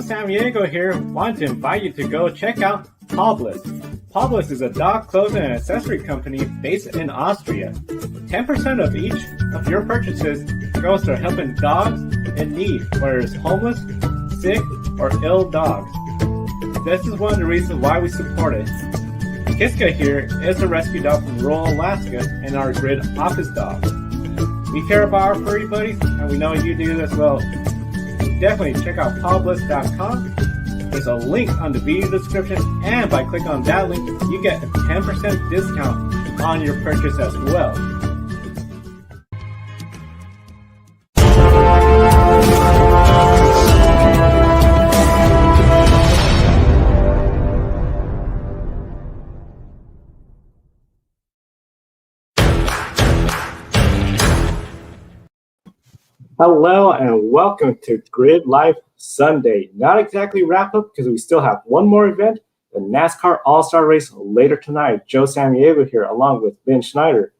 Samaniego here. Want to invite you to go check out Poblis. Poblis is a dog clothing and accessory company based in Austria. 10% of each of your purchases goes to helping dogs in need, whether it's homeless, sick, or ill dogs. This is one of the reasons why we support it. Kiska here is a rescue dog from rural Alaska and our grid office dog. We care about our furry buddies, and we know you do as well. Definitely check out poblis.com. There's a link on the video description, and by clicking on that link, you get a 10% discount on your purchase as well. Hello and welcome to Grid Life Sunday. Not exactly wrap up because we still have one more event, the NASCAR All-Star Race later tonight. Joe Samaniego here along with Ben Schneider,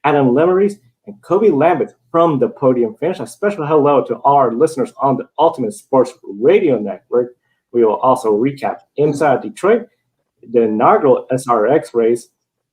Adam Lemeries, and Kobe Lambert from the Podium Finish. A special hello to all our listeners on the Ultimate Sports Radio Network. We will also recap IMSA Detroit, the inaugural SRX race,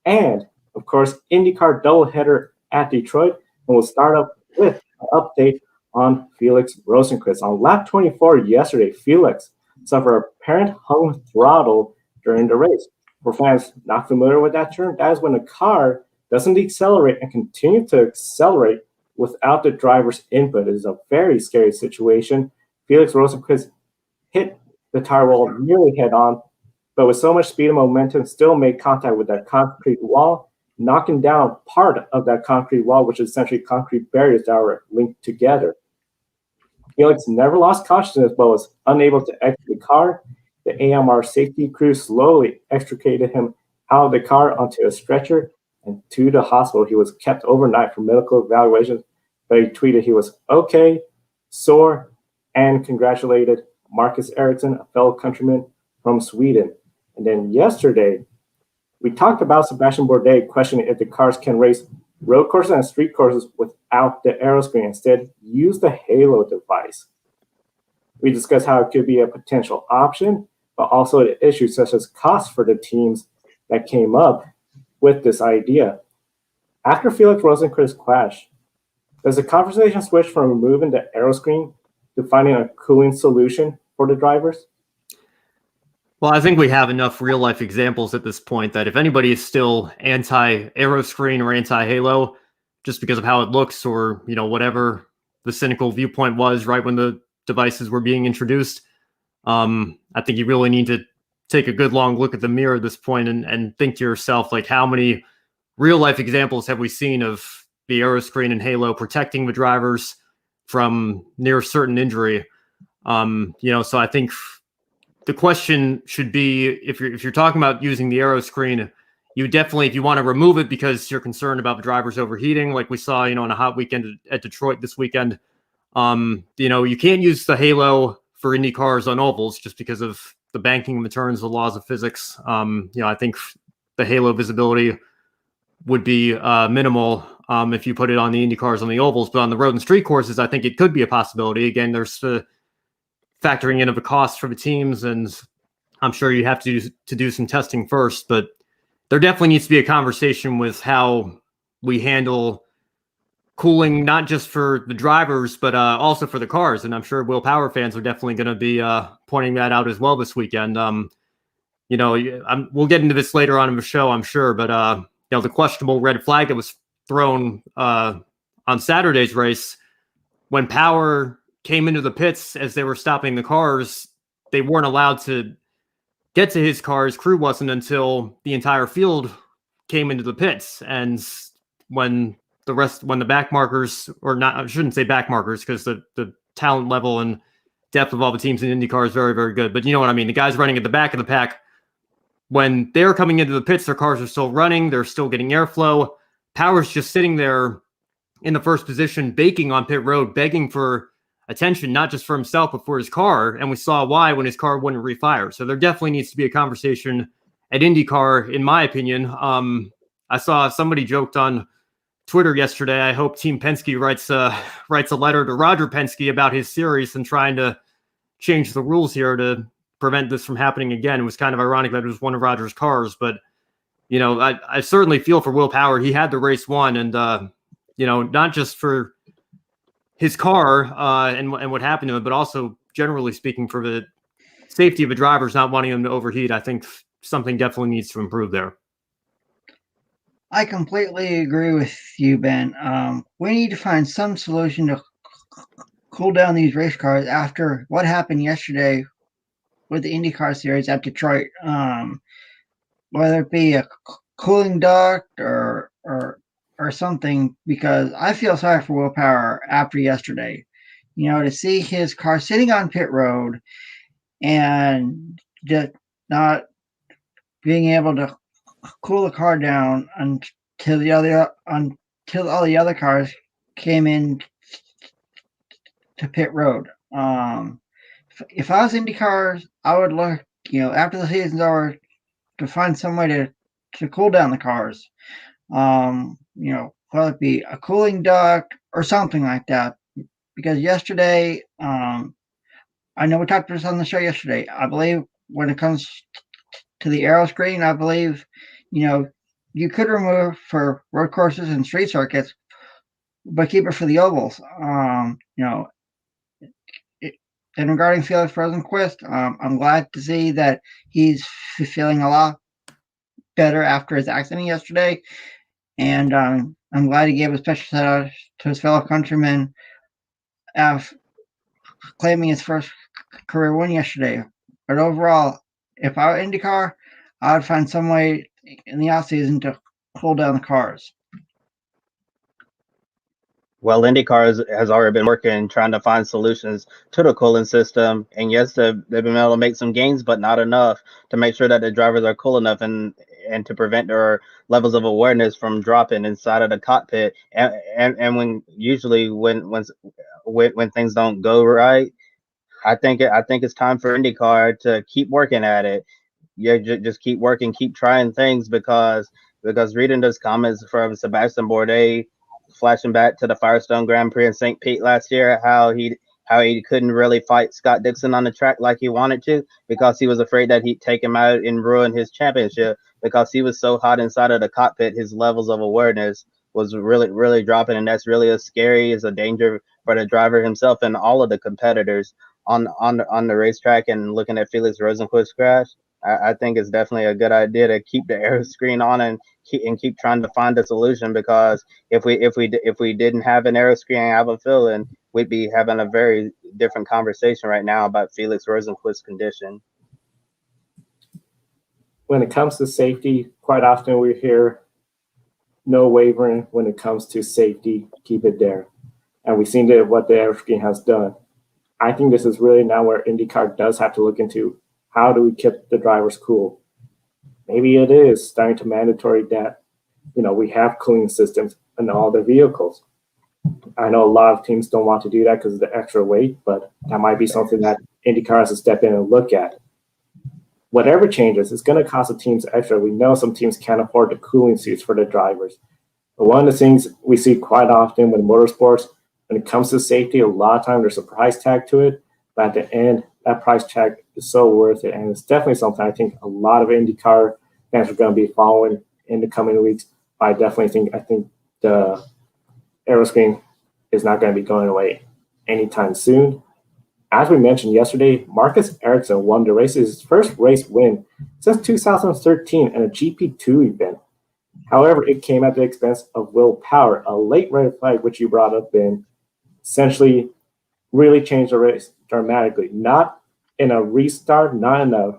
and of course IndyCar doubleheader at Detroit. And we'll start up with an update on Felix Rosenqvist. On lap 24 yesterday, Felix suffered apparent hung throttle during the race. For fans not familiar with that term, that is when a car doesn't decelerate and continue to accelerate without the driver's input. It is a very scary situation. Felix Rosenqvist hit the tire wall nearly head on, but with so much speed and momentum, still made contact with that concrete wall, knocking down part of that concrete wall, which is essentially concrete barriers that are linked together. Felix never lost consciousness but was unable to exit the car. The AMR safety crew slowly extricated him out of the car onto a stretcher and to the hospital. He was kept overnight for medical evaluation, but he tweeted he was okay, sore, and congratulated Marcus Ericsson, a fellow countryman from Sweden. And then yesterday, we talked about Sebastian Bourdais questioning if the cars can race road courses and street courses without the aero screen. Instead, use the Halo device. We discussed how it could be a potential option, but also the issues such as costs for the teams that came up with this idea. After Felix Rosenqvist's crash, does the conversation switch from removing the aero screen to finding a cooling solution for the drivers? Well, I think we have enough real-life examples at this point that if anybody is still anti-aero screen or anti-Halo, just because of how it looks or, whatever the cynical viewpoint was right when the devices were being introduced, I think you really need to take a good long look at the mirror at this point and think to yourself, like, how many real-life examples have we seen of the aero screen and Halo protecting the drivers from near certain injury? So I think the question should be, if you're talking about using the aero screen, you definitely, if you want to remove it because you're concerned about the drivers overheating, like we saw, on a hot weekend at Detroit this weekend, you can't use the Halo for Indy cars on ovals just because of the banking and the turns, the laws of physics. I think the Halo visibility would be minimal if you put it on the Indy cars on the ovals, but on the road and street courses, I think it could be a possibility. Again, there's the factoring in of the cost for the teams, and I'm sure you have to do some testing first, but there definitely needs to be a conversation with how we handle cooling, not just for the drivers, but also for the cars. And I'm sure Will Power fans are definitely going to be pointing that out as well this weekend. We'll get into this later on in the show, I'm sure, but the questionable red flag that was thrown on Saturday's race, when Power came into the pits as they were stopping the cars, they weren't allowed to get to his car. His crew wasn't until the entire field came into the pits. And when the back markers, or not, I shouldn't say back markers because the talent level and depth of all the teams in IndyCar is very, very good. But you know what I mean? The guys running at the back of the pack, when they're coming into the pits, their cars are still running. They're still getting airflow. Power's just sitting there in the first position, baking on pit road, begging for attention, not just for himself, but for his car. And we saw why when his car wouldn't refire. So there definitely needs to be a conversation at IndyCar, in my opinion. I saw somebody joked on Twitter yesterday. I hope Team Penske writes a letter to Roger Penske about his series and trying to change the rules here to prevent this from happening again. It was kind of ironic that it was one of Roger's cars, but I certainly feel for Will Power. He had the race won, and not just for his car and what happened to him, but also generally speaking for the safety of the drivers, not wanting them to overheat. I think something definitely needs to improve there. I completely agree with you, Ben. We need to find some solution to cool down these race cars after what happened yesterday with the IndyCar series at Detroit. Whether it be a cooling duct or something, because I feel sorry for Will Power after yesterday. To see his car sitting on pit road and just not being able to cool the car down until all the other cars came in to pit road. If I was IndyCar, I would look, after the season's over, to find some way to cool down the cars. Whether it be a cooling duct or something like that. Because yesterday, I know we talked about this on the show yesterday. I believe when it comes to the aero screen, I believe, you could remove for road courses and street circuits, but keep it for the ovals. And regarding Felix Rosenquist, I'm glad to see that he's feeling a lot better after his accident yesterday. And I'm glad he gave a special shout out to his fellow countrymen claiming his first career win yesterday. But overall, if I were IndyCar, I would find some way in the offseason to cool down the cars. Well, IndyCar has already been working, trying to find solutions to the cooling system. And yes, they've been able to make some gains, but not enough to make sure that the drivers are cool enough and to prevent their levels of awareness from dropping inside of the cockpit. And when things don't go right, I think it's time for IndyCar to keep working at it. Yeah, just keep working, keep trying things, because reading those comments from Sebastian Bourdais, flashing back to the Firestone Grand Prix in St. Pete last year, how he couldn't really fight Scott Dixon on the track like he wanted to, because he was afraid that he'd take him out and ruin his championship, because he was so hot inside of the cockpit, his levels of awareness was really, really dropping. And that's really as scary as a danger for the driver himself and all of the competitors on the racetrack. And looking at Felix Rosenquist's crash, I think it's definitely a good idea to keep the aero screen on and keep trying to find a solution, because if we didn't have an aero screen, I have a feeling we'd be having a very different conversation right now about Felix Rosenquist's condition. When it comes to safety, quite often we hear no wavering when it comes to safety, keep it there. And we've seen what the aero screen has done. I think this is really now where IndyCar does have to look into how do we keep the drivers cool. Maybe it is starting to mandatory that, we have cooling systems in all the vehicles. I know a lot of teams don't want to do that because of the extra weight, but that might be something that IndyCar has to step in and look at. Whatever changes, it's going to cost the teams extra. We know some teams can't afford the cooling suits for the drivers. But one of the things we see quite often with motorsports, when it comes to safety, a lot of times there's a price tag to it, but at the end, that price tag is so worth it. And it's definitely something I think a lot of IndyCar fans are going to be following in the coming weeks. I think the aero screen is not going to be going away anytime soon. As we mentioned yesterday, Marcus Ericsson won the race, his first race win since 2013 in a GP2 event. However, it came at the expense of Will Power, a late red flag, which you brought up, Ben, essentially really changed the race dramatically. Not in a restart, not in a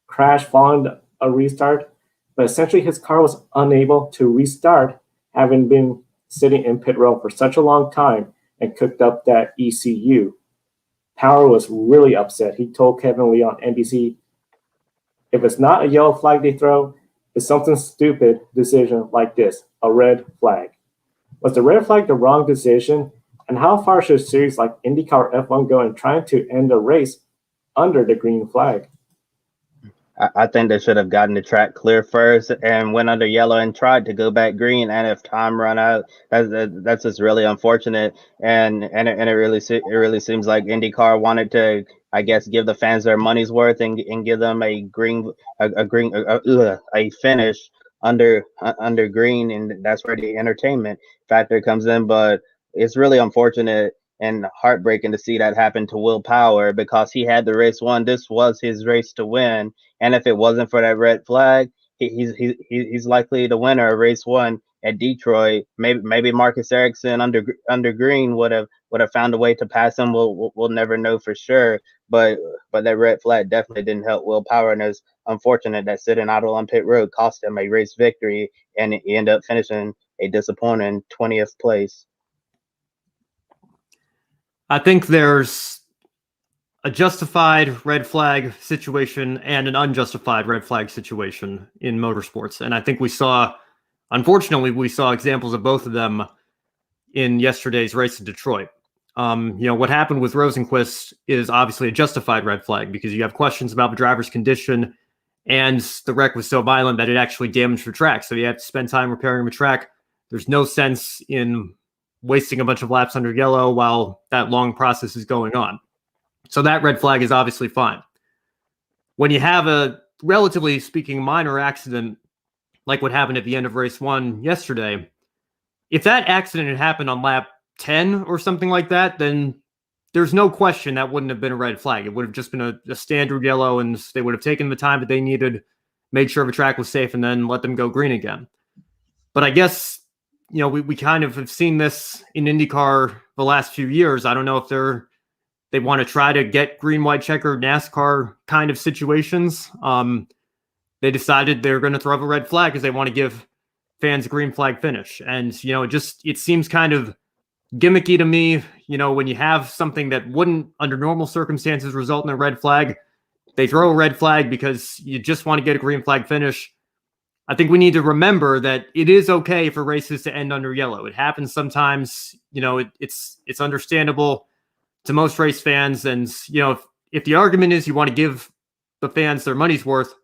crash following a restart, but essentially his car was unable to restart, having been sitting in pit road for such a long time and cooked up that ECU. Power was really upset. He told Kevin Lee on NBC, if it's not a yellow flag they throw, it's something stupid decision like this, a red flag. Was the red flag the wrong decision? And how far should a series like IndyCar F1 go in trying to end a race under the green flag? I think they should have gotten the track clear first and went under yellow and tried to go back green. And if time run out, that's just really unfortunate. And it really seems like IndyCar wanted to, I guess, give the fans their money's worth and give them a finish under green, and that's where the entertainment factor comes in. But it's really unfortunate and heartbreaking to see that happen to Will Power, because he had the race won. This was his race to win, and if it wasn't for that red flag, he's likely the winner of race one at Detroit. Maybe Marcus Ericsson under green would have found a way to pass him. We'll never know for sure. But that red flag definitely didn't help Will Power, and it's unfortunate that sitting idle on pit road cost him a race victory, and he ended up finishing a disappointing 20th place. I think there's a justified red flag situation and an unjustified red flag situation in motorsports. And I think unfortunately, we saw examples of both of them in yesterday's race in Detroit. What happened with Rosenquist is obviously a justified red flag, because you have questions about the driver's condition, and the wreck was so violent that it actually damaged the track. So you have to spend time repairing the track. There's no sense in wasting a bunch of laps under yellow while that long process is going on. So that red flag is obviously fine. When you have a, relatively speaking, minor accident like what happened at the end of race one yesterday, if that accident had happened on lap 10 or something like that, then there's no question that wouldn't have been a red flag. It would have just been a standard yellow, and they would have taken the time that they needed, made sure the track was safe, and then let them go green again. But I guess, we kind of have seen this in IndyCar the last few years. I don't know if they want to try to get green, white, checker NASCAR kind of situations. They decided they're going to throw up a red flag because they want to give fans a green flag finish. And, it seems kind of gimmicky to me, when you have something that wouldn't, under normal circumstances, result in a red flag, they throw a red flag because you just want to get a green flag finish. I think we need to remember that it is okay for races to end under yellow. It happens sometimes. It's understandable to most race fans. And, if the argument is you want to give the fans their money's worth,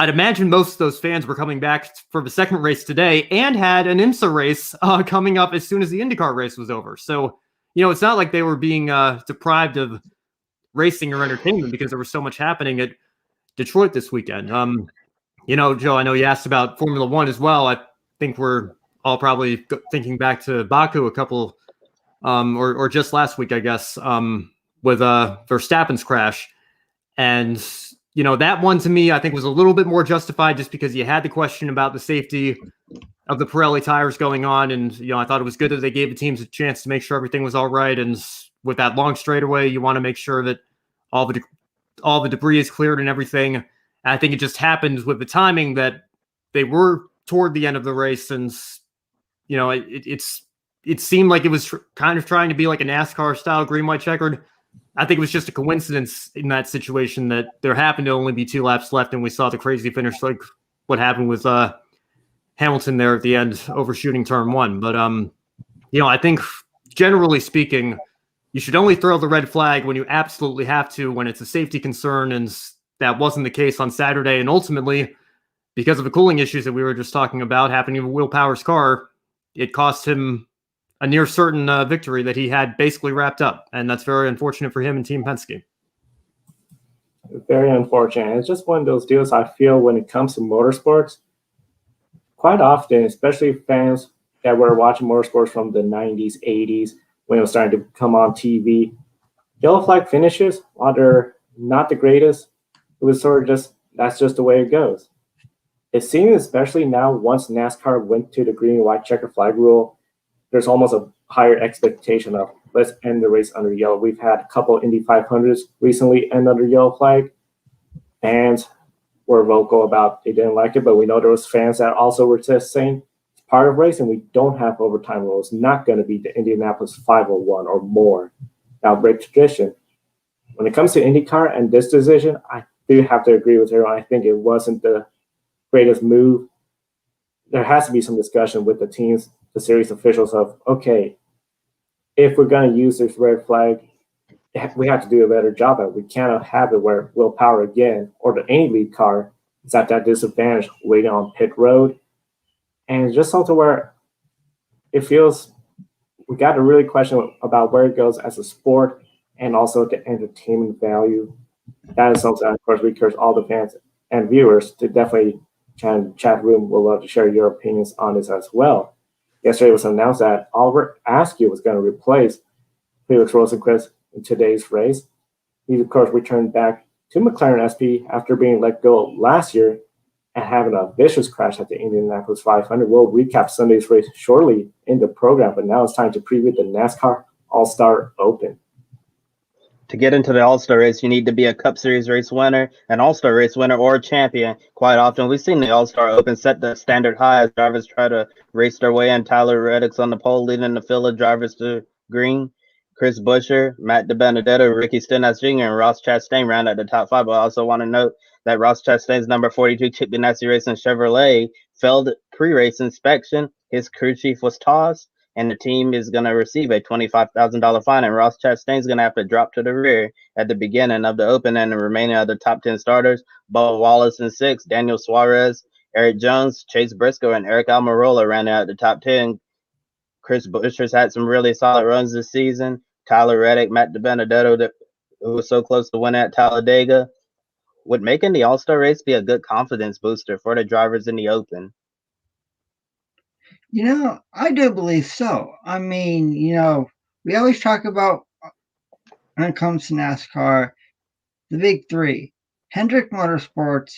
I'd imagine most of those fans were coming back for the second race today and had an IMSA race coming up as soon as the IndyCar race was over. So, it's not like they were being deprived of racing or entertainment because there was so much happening at Detroit this weekend. Joe, I know you asked about Formula One as well. I think we're all probably thinking back to Baku a couple, or just last week, I guess, with Verstappen's crash. And, that one to me, I think was a little bit more justified just because you had the question about the safety of the Pirelli tires going on. And, I thought it was good that they gave the teams a chance to make sure everything was all right. And with that long straightaway, you want to make sure that all the debris is cleared and everything. And I think it just happened with the timing that they were toward the end of the race. And, it seemed like it was kind of trying to be like a NASCAR style green, white, checkered. I think it was just a coincidence in that situation that there happened to only be 2 laps left, and we saw the crazy finish like what happened with Hamilton there at the end, overshooting turn 1. But, I think generally speaking, you should only throw the red flag when you absolutely have to, when it's a safety concern, and that wasn't the case on Saturday. And ultimately, because of the cooling issues that we were just talking about happening with Will Power's car, it cost him a near certain victory that he had basically wrapped up. And that's very unfortunate for him and Team Penske. Very unfortunate. It's just one of those deals I feel when it comes to motorsports, quite often, especially fans that were watching motorsports from the 90s, 80s, when it was starting to come on TV, yellow flag finishes, while they're not the greatest, it was sort of just, that's just the way it goes. It seems, especially now, once NASCAR went to the green and white checker flag rule, there's almost a higher expectation of let's end the race under yellow. We've had a couple Indy 500s recently end under yellow flag. Fans were vocal about they didn't like it, but we know there was fans that also were just saying it's part of racing. We don't have overtime rules. It's not going to be the Indianapolis 501 or more. Now break tradition. When it comes to IndyCar and this decision, I do have to agree with her. I think it wasn't the greatest move. There has to be some discussion with the teams, the series officials of, okay, if we're going to use this red flag, we have to do a better job at it. We cannot have it where Will Power again or any lead car is at that disadvantage waiting on pit road. And it's just something where it feels we got to really question about where it goes as a sport and also the entertainment value. That is something, of course, we encourage all the fans and viewers to definitely chat room. We'll love to share your opinions on this as well. Yesterday it was announced that Oliver Askew was going to replace Felix Rosenqvist in today's race. He, of course, returned back to McLaren SP after being let go last year and having a vicious crash at the Indianapolis 500. We'll recap Sunday's race shortly in the program, but now it's time to preview the NASCAR All-Star Open. To get into the All-Star race, you need to be a Cup Series race winner, an All-Star race winner, or a champion. Quite often, we've seen the All-Star Open set the standard high as drivers try to race their way in. Tyler Reddick's on the pole, leading the field of drivers to green. Chris Buescher, Matt DiBenedetto, Ricky Stenhouse Jr., and Ross Chastain round at the top five. But I also want to note that Ross Chastain's number 42 Chip Ganassi Racing Chevrolet failed pre-race inspection. His crew chief was tossed, and the team is going to receive a $25,000 fine, and Ross Chastain's going to have to drop to the rear at the beginning of the Open, and the remaining of the top 10 starters, Bubba Wallace in 6, Daniel Suarez, Eric Jones, Chase Briscoe, and Eric Almirola ran out the top 10. Chris Buescher's had some really solid runs this season. Tyler Reddick, Matt DiBenedetto, who was so close to winning at Talladega. Would making the All-Star race be a good confidence booster for the drivers in the Open? I do believe so. I mean, we always talk about when it comes to NASCAR, the big three: Hendrick Motorsports,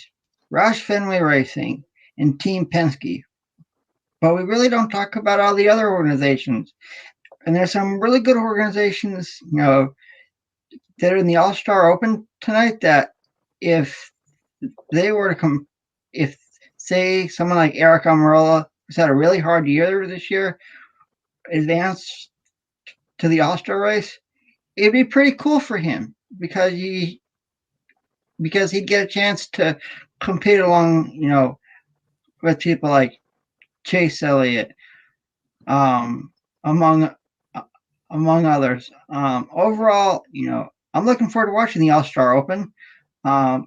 Roush Fenway Racing, and Team Penske. But we really don't talk about all the other organizations. And there's some really good organizations, that are in the All-Star Open tonight that if they were to come, if, say, someone like Eric Almirola who's had a really hard year this year, advance to the All-Star race, it'd be pretty cool for him because he'd get a chance to compete along, with people like Chase Elliott, among others. Overall, I'm looking forward to watching the All-Star Open.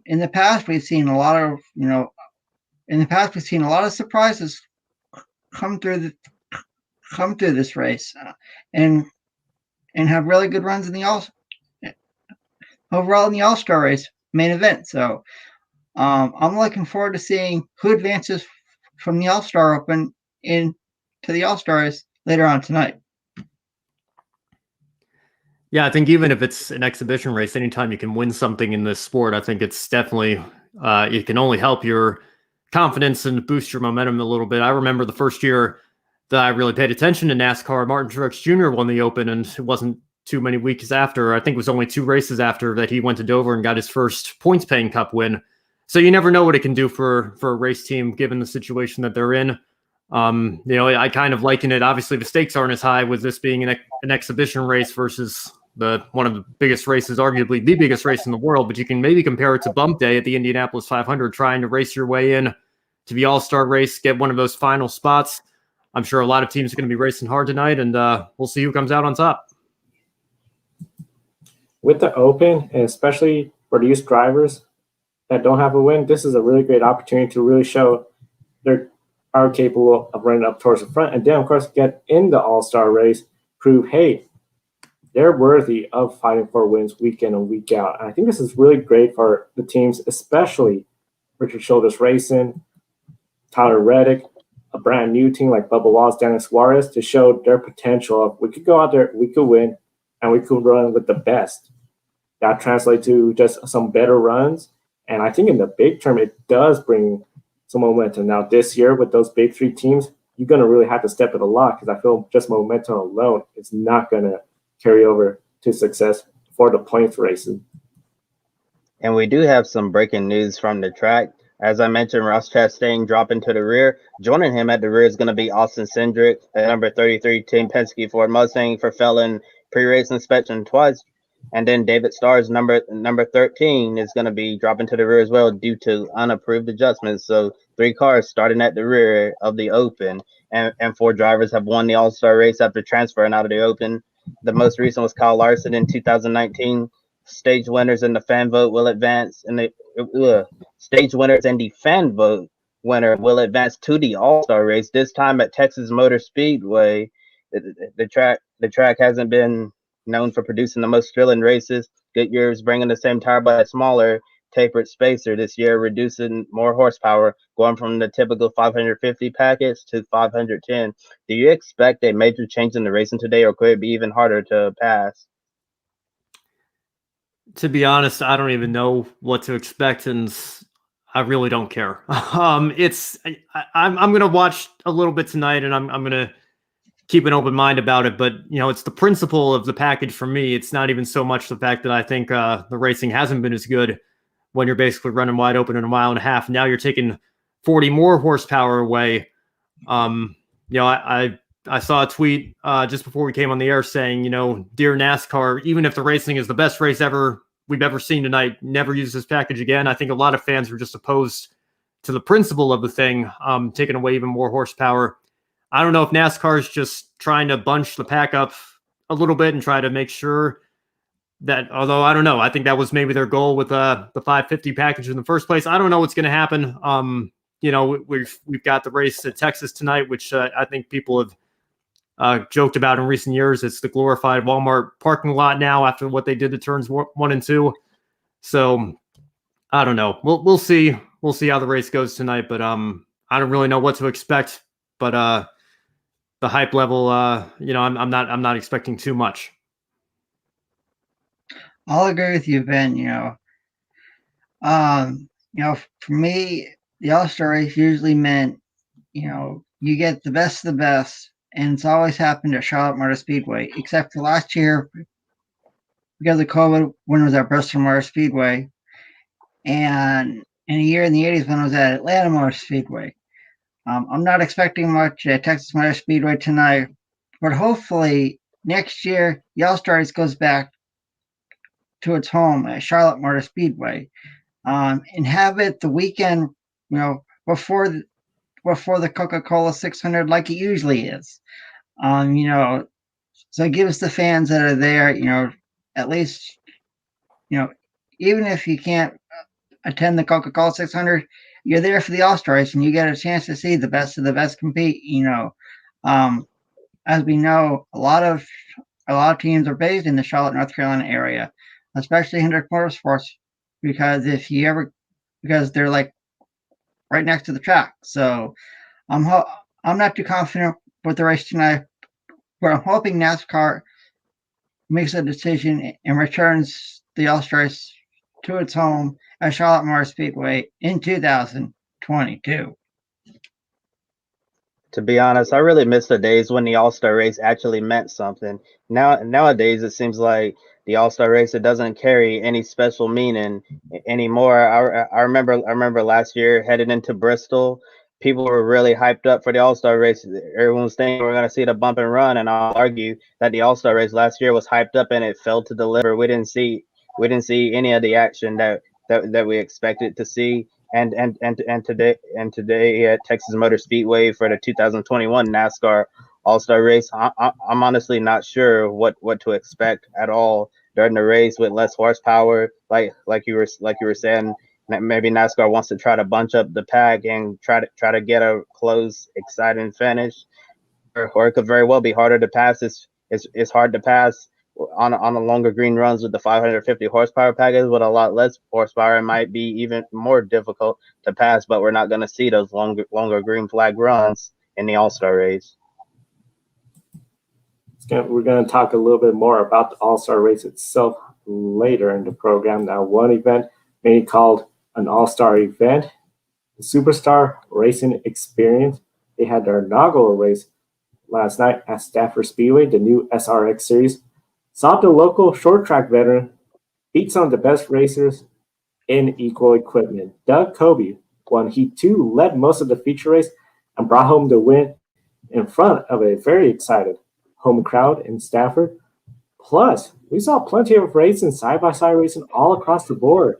In the past, we've seen a lot of surprises come through this race, and have really good runs in the All-Star race main event. So I'm looking forward to seeing who advances from the All-Star Open into the All-Star race later on tonight. Yeah, I think even if it's an exhibition race, anytime you can win something in this sport, I think it's definitely, it can only help your confidence and boost your momentum a little bit. I remember the first year that I really paid attention to NASCAR, Martin Truex Jr. won the Open, and it wasn't too many weeks after, I think it was only 2 races after, that he went to Dover and got his first points-paying Cup win. So you never know what it can do for a race team, given the situation that they're in. I kind of liken it. Obviously, the stakes aren't as high with this being an exhibition race versus one of the biggest races, arguably the biggest race in the world. But you can maybe compare it to Bump Day at the Indianapolis 500, trying to race your way in to the All-Star race, get one of those final spots. I'm sure a lot of teams are going to be racing hard tonight, and we'll see who comes out on top. With the Open, and especially for these drivers that don't have a win, this is a really great opportunity to really show they are capable of running up towards the front, and then, of course, get in the All-Star race, prove, hey, they're worthy of fighting for wins week in and week out. And I think this is really great for the teams, especially Richard Childress Racing, Tyler Reddick, a brand new team like Bubba Wallace, Daniel Suarez, to show their potential of we could go out there, we could win, and we could run with the best. That translates to just some better runs. And I think in the big term, it does bring some momentum. Now, this year with those big 3 teams, you're going to really have to step it a lot, because I feel just momentum alone is not going to carry over to success for the points racing. And we do have some breaking news from the track. As I mentioned, Ross Chastain dropping to the rear. Joining him at the rear is going to be Austin Cindric, the number 33 Team Penske Ford Mustang, for failing pre-race inspection twice. And then David Starr's number 13 is going to be dropping to the rear as well due to unapproved adjustments. So 3 cars starting at the rear of the Open, and 4 drivers have won the All-Star race after transferring out of the Open. The most recent was Kyle Larson in 2019. Stage winners in the fan vote will advance, and the stage winners and the fan vote winner will advance to the All-Star race. This time at Texas Motor Speedway. The track hasn't been known for producing the most thrilling races. Goodyear is bringing the same tire but a smaller tapered spacer this year, reducing more horsepower, going from the typical 550 package to 510. Do you expect a major change in the racing today, or could it be even harder to pass? To be honest, I don't even know what to expect, and I really don't care. I'm going to watch a little bit tonight, and I'm going to keep an open mind about it. But it's the principle of the package for me. It's not even so much the fact that I think the racing hasn't been as good when you're basically running wide open in a mile and a half. Now you're taking 40 more horsepower away. I saw a tweet just before we came on the air saying, dear NASCAR, even if the racing is the best race we've ever seen tonight, never use this package again. I think a lot of fans were just opposed to the principle of the thing, taking away even more horsepower. I don't know if NASCAR is just trying to bunch the pack up a little bit and try to make sure that, although I don't know, I think that was maybe their goal with the 550 package in the first place. I don't know what's going to happen. We've got the race at Texas tonight, which I think people have joked about in recent years. It's the glorified Walmart parking lot now after what they did to turns 1 and 2. So I don't know. We'll see. We'll see how the race goes tonight. But I don't really know what to expect. But the hype level, I'm not expecting too much. I'll agree with you, Ben. For me, the All-Star race usually meant, you get the best of the best, and it's always happened at Charlotte Motor Speedway, except for last year because of COVID, when it was at Bristol Motor Speedway, and in a year in the 80s when it was at Atlanta Motor Speedway. I'm not expecting much at Texas Motor Speedway tonight, but hopefully next year the All-Star race goes back to its home at Charlotte Motor Speedway, and have it the weekend, before the Coca-Cola 600, like it usually is. So it gives the fans that are there, at least, even if you can't attend the Coca-Cola 600, you're there for the All-Star race and you get a chance to see the best of the best compete. As we know, a lot of teams are based in the Charlotte, North Carolina area, especially Hendrick Motorsports, because they're like right next to the track. So I'm not too confident with the race tonight, but I'm hoping NASCAR makes a decision and returns the All-Star race to its home at Charlotte Motor Speedway in 2022. To be honest, I really miss the days when the All-Star race actually meant something. Nowadays, it seems like the All-Star race, it doesn't carry any special meaning anymore. I remember last year headed into Bristol, people were really hyped up for the All-Star race. Everyone was thinking we're going to see the bump and run, and I'll argue that the All-Star race last year was hyped up and it failed to deliver. We didn't see any of the action that we expected to see. And today at Texas Motor Speedway for the 2021 NASCAR All-Star Race, I'm honestly not sure what to expect at all during the race with less horsepower. Like you were saying, maybe NASCAR wants to try to bunch up the pack and try to get a close, exciting finish, or it could very well be harder to pass. It's hard to pass on the longer green runs with the 550 horsepower package. With a lot less horsepower, it might be even more difficult to pass, but we're not going to see those longer green flag runs in the All-Star race. We're going to talk a little bit more about the All-Star race itself later in the program. Now, one event maybe called an All-Star event, the Superstar Racing Experience. They had their inaugural race last night at Stafford Speedway, the new SRX series. Saw the local short track veteran beat some of the best racers in equal equipment. Doug Coby won Heat 2, led most of the feature race, and brought home the win in front of a very excited home crowd in Stafford. Plus, we saw plenty of racing, side-by-side racing all across the board.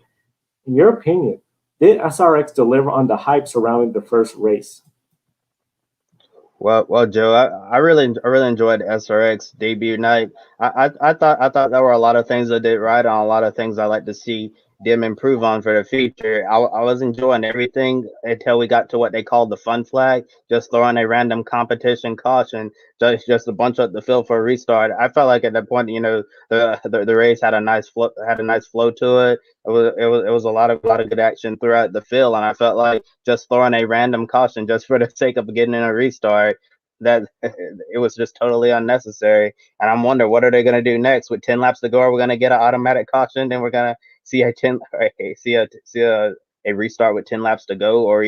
In your opinion, did SRX deliver on the hype surrounding the first race? Well, Joe, I really enjoyed SRX debut night. I thought there were a lot of things I did right on a lot of things I like to see them improve on for the future. I was enjoying everything until we got to what they called the fun flag, just throwing a random competition caution, just a bunch up the field for a restart. I felt like at that point, the race had a nice flow to it. It was a lot of good action throughout the field, and I felt like just throwing a random caution just for the sake of getting in a restart, that it was just totally unnecessary. And I'm wondering what are they going to do next with 10 laps to go? Are we going to get an automatic caution? Then we're going to see a restart with 10 laps to go, or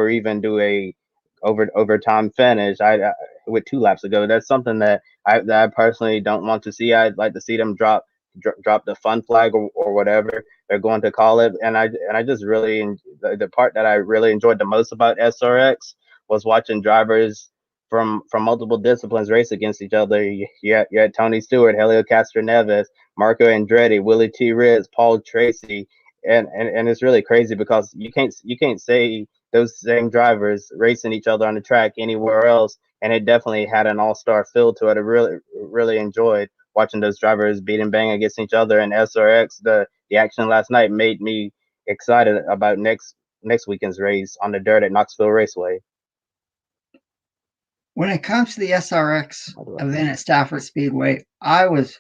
even do a overtime finish. With 2 laps to go. That's something that I personally don't want to see. I'd like to see them drop the fun flag, or whatever they're going to call it. And I just really the part that I really enjoyed the most about SRX was watching drivers from multiple disciplines race against each other. You had Tony Stewart, Helio Castroneves, Marco Andretti, Willie T. Riz, Paul Tracy, and it's really crazy because you can't say those same drivers racing each other on the track anywhere else, and it definitely had an all-star feel to it. I really enjoyed watching those drivers beat and bang against each other. And SRX, the action last night made me excited about next weekend's race on the dirt at Knoxville Raceway. When it comes to the SRX event at Stafford Speedway, I was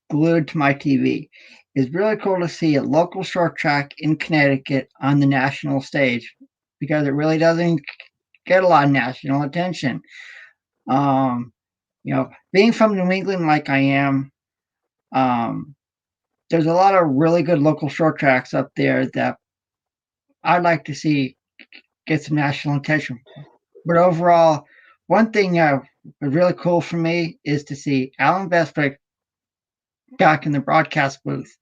glued to my TV. It's really cool to see a local short track in Connecticut on the national stage, because it really doesn't get a lot of national attention. Being from New England like I am, there's a lot of really good local short tracks up there that I'd like to see get some national attention. But overall, one thing that was really cool for me is to see Alan Bestwick back in the broadcast booth.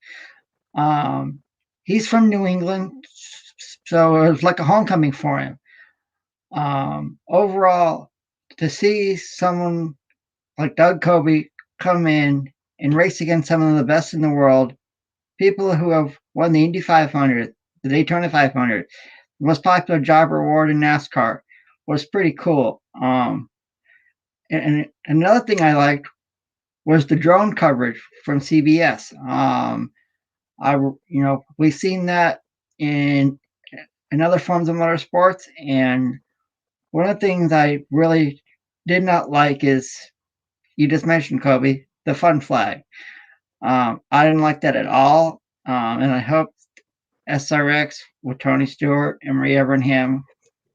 He's from New England, so it was like a homecoming for him. Overall, to see someone like Doug Coby come in and race against some of the best in the world, people who have won the Indy 500, the Daytona 500, the most popular driver award in NASCAR, was pretty cool. And another thing I liked was the drone coverage from CBS. We've seen that in other forms of motorsports, and one of the things I really did not like is, you just mentioned, Kobe, the fun flag. I didn't like that at all, and I hope SRX with Tony Stewart and Marie Evernham,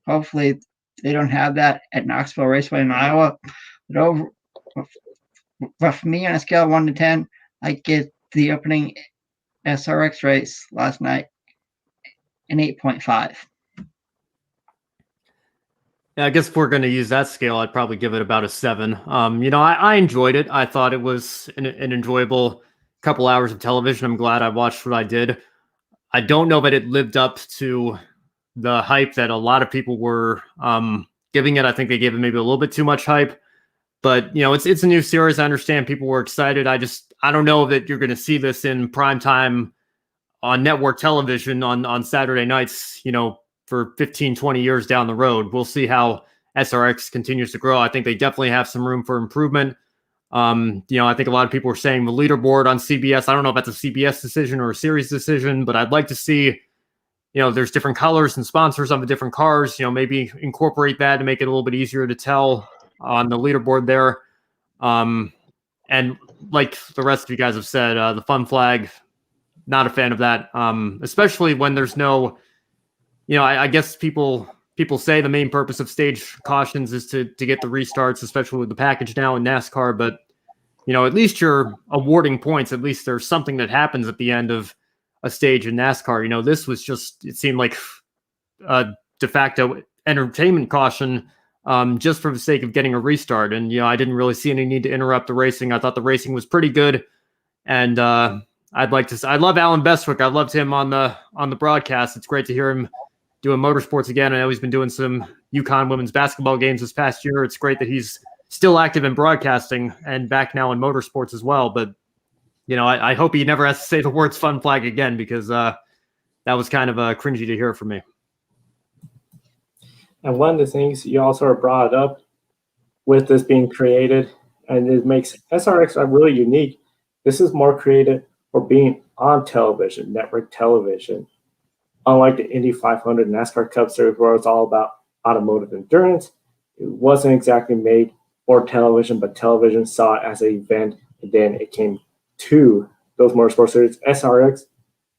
hopefully they don't have that at Knoxville Raceway in Iowa. But for me, on a scale of 1 to 10, I get the opening SRX race last night an 8.5. Yeah, I guess if we're going to use that scale, I'd probably give it about a 7. I enjoyed it. I thought it was an enjoyable couple hours of television. I'm glad I watched what I did. I don't know that it lived up to the hype that a lot of people were giving it. I think they gave it maybe a little bit too much hype. But, it's a new series. I understand people were excited. I don't know that you're going to see this in prime time on network television on Saturday nights, for 15, 20 years down the road. We'll see how SRX continues to grow. I think they definitely have some room for improvement. I think a lot of people were saying the leaderboard on CBS, I don't know if that's a CBS decision or a series decision, but I'd like to see, there's different colors and sponsors on the different cars, maybe incorporate that to make it a little bit easier to tell on the leaderboard there. And like the rest of you guys have said, the fun flag, not a fan of that, especially when there's no, I guess people say the main purpose of stage cautions is to get the restarts, especially with the package now in NASCAR. But, at least you're awarding points. At least there's something that happens at the end of a stage in NASCAR. This was just, it seemed like a de facto entertainment caution, just for the sake of getting a restart. And, I didn't really see any need to interrupt the racing. I thought the racing was pretty good. And I love Alan Bestwick. I loved him on the broadcast. It's great to hear him doing motorsports again. I know he's been doing some UConn women's basketball games this past year. It's great that he's still active in broadcasting and back now in motorsports as well. But, I hope he never has to say the words fun flag again, because that was kind of cringy to hear from me. And one of the things you also brought up with this being created, and it makes SRX really unique. This is more created for being on television, network television. Unlike the Indy 500 NASCAR Cup Series, where it's all about automotive endurance, it wasn't exactly made for television, but television saw it as an event, and then it came to those motorsport series. SRX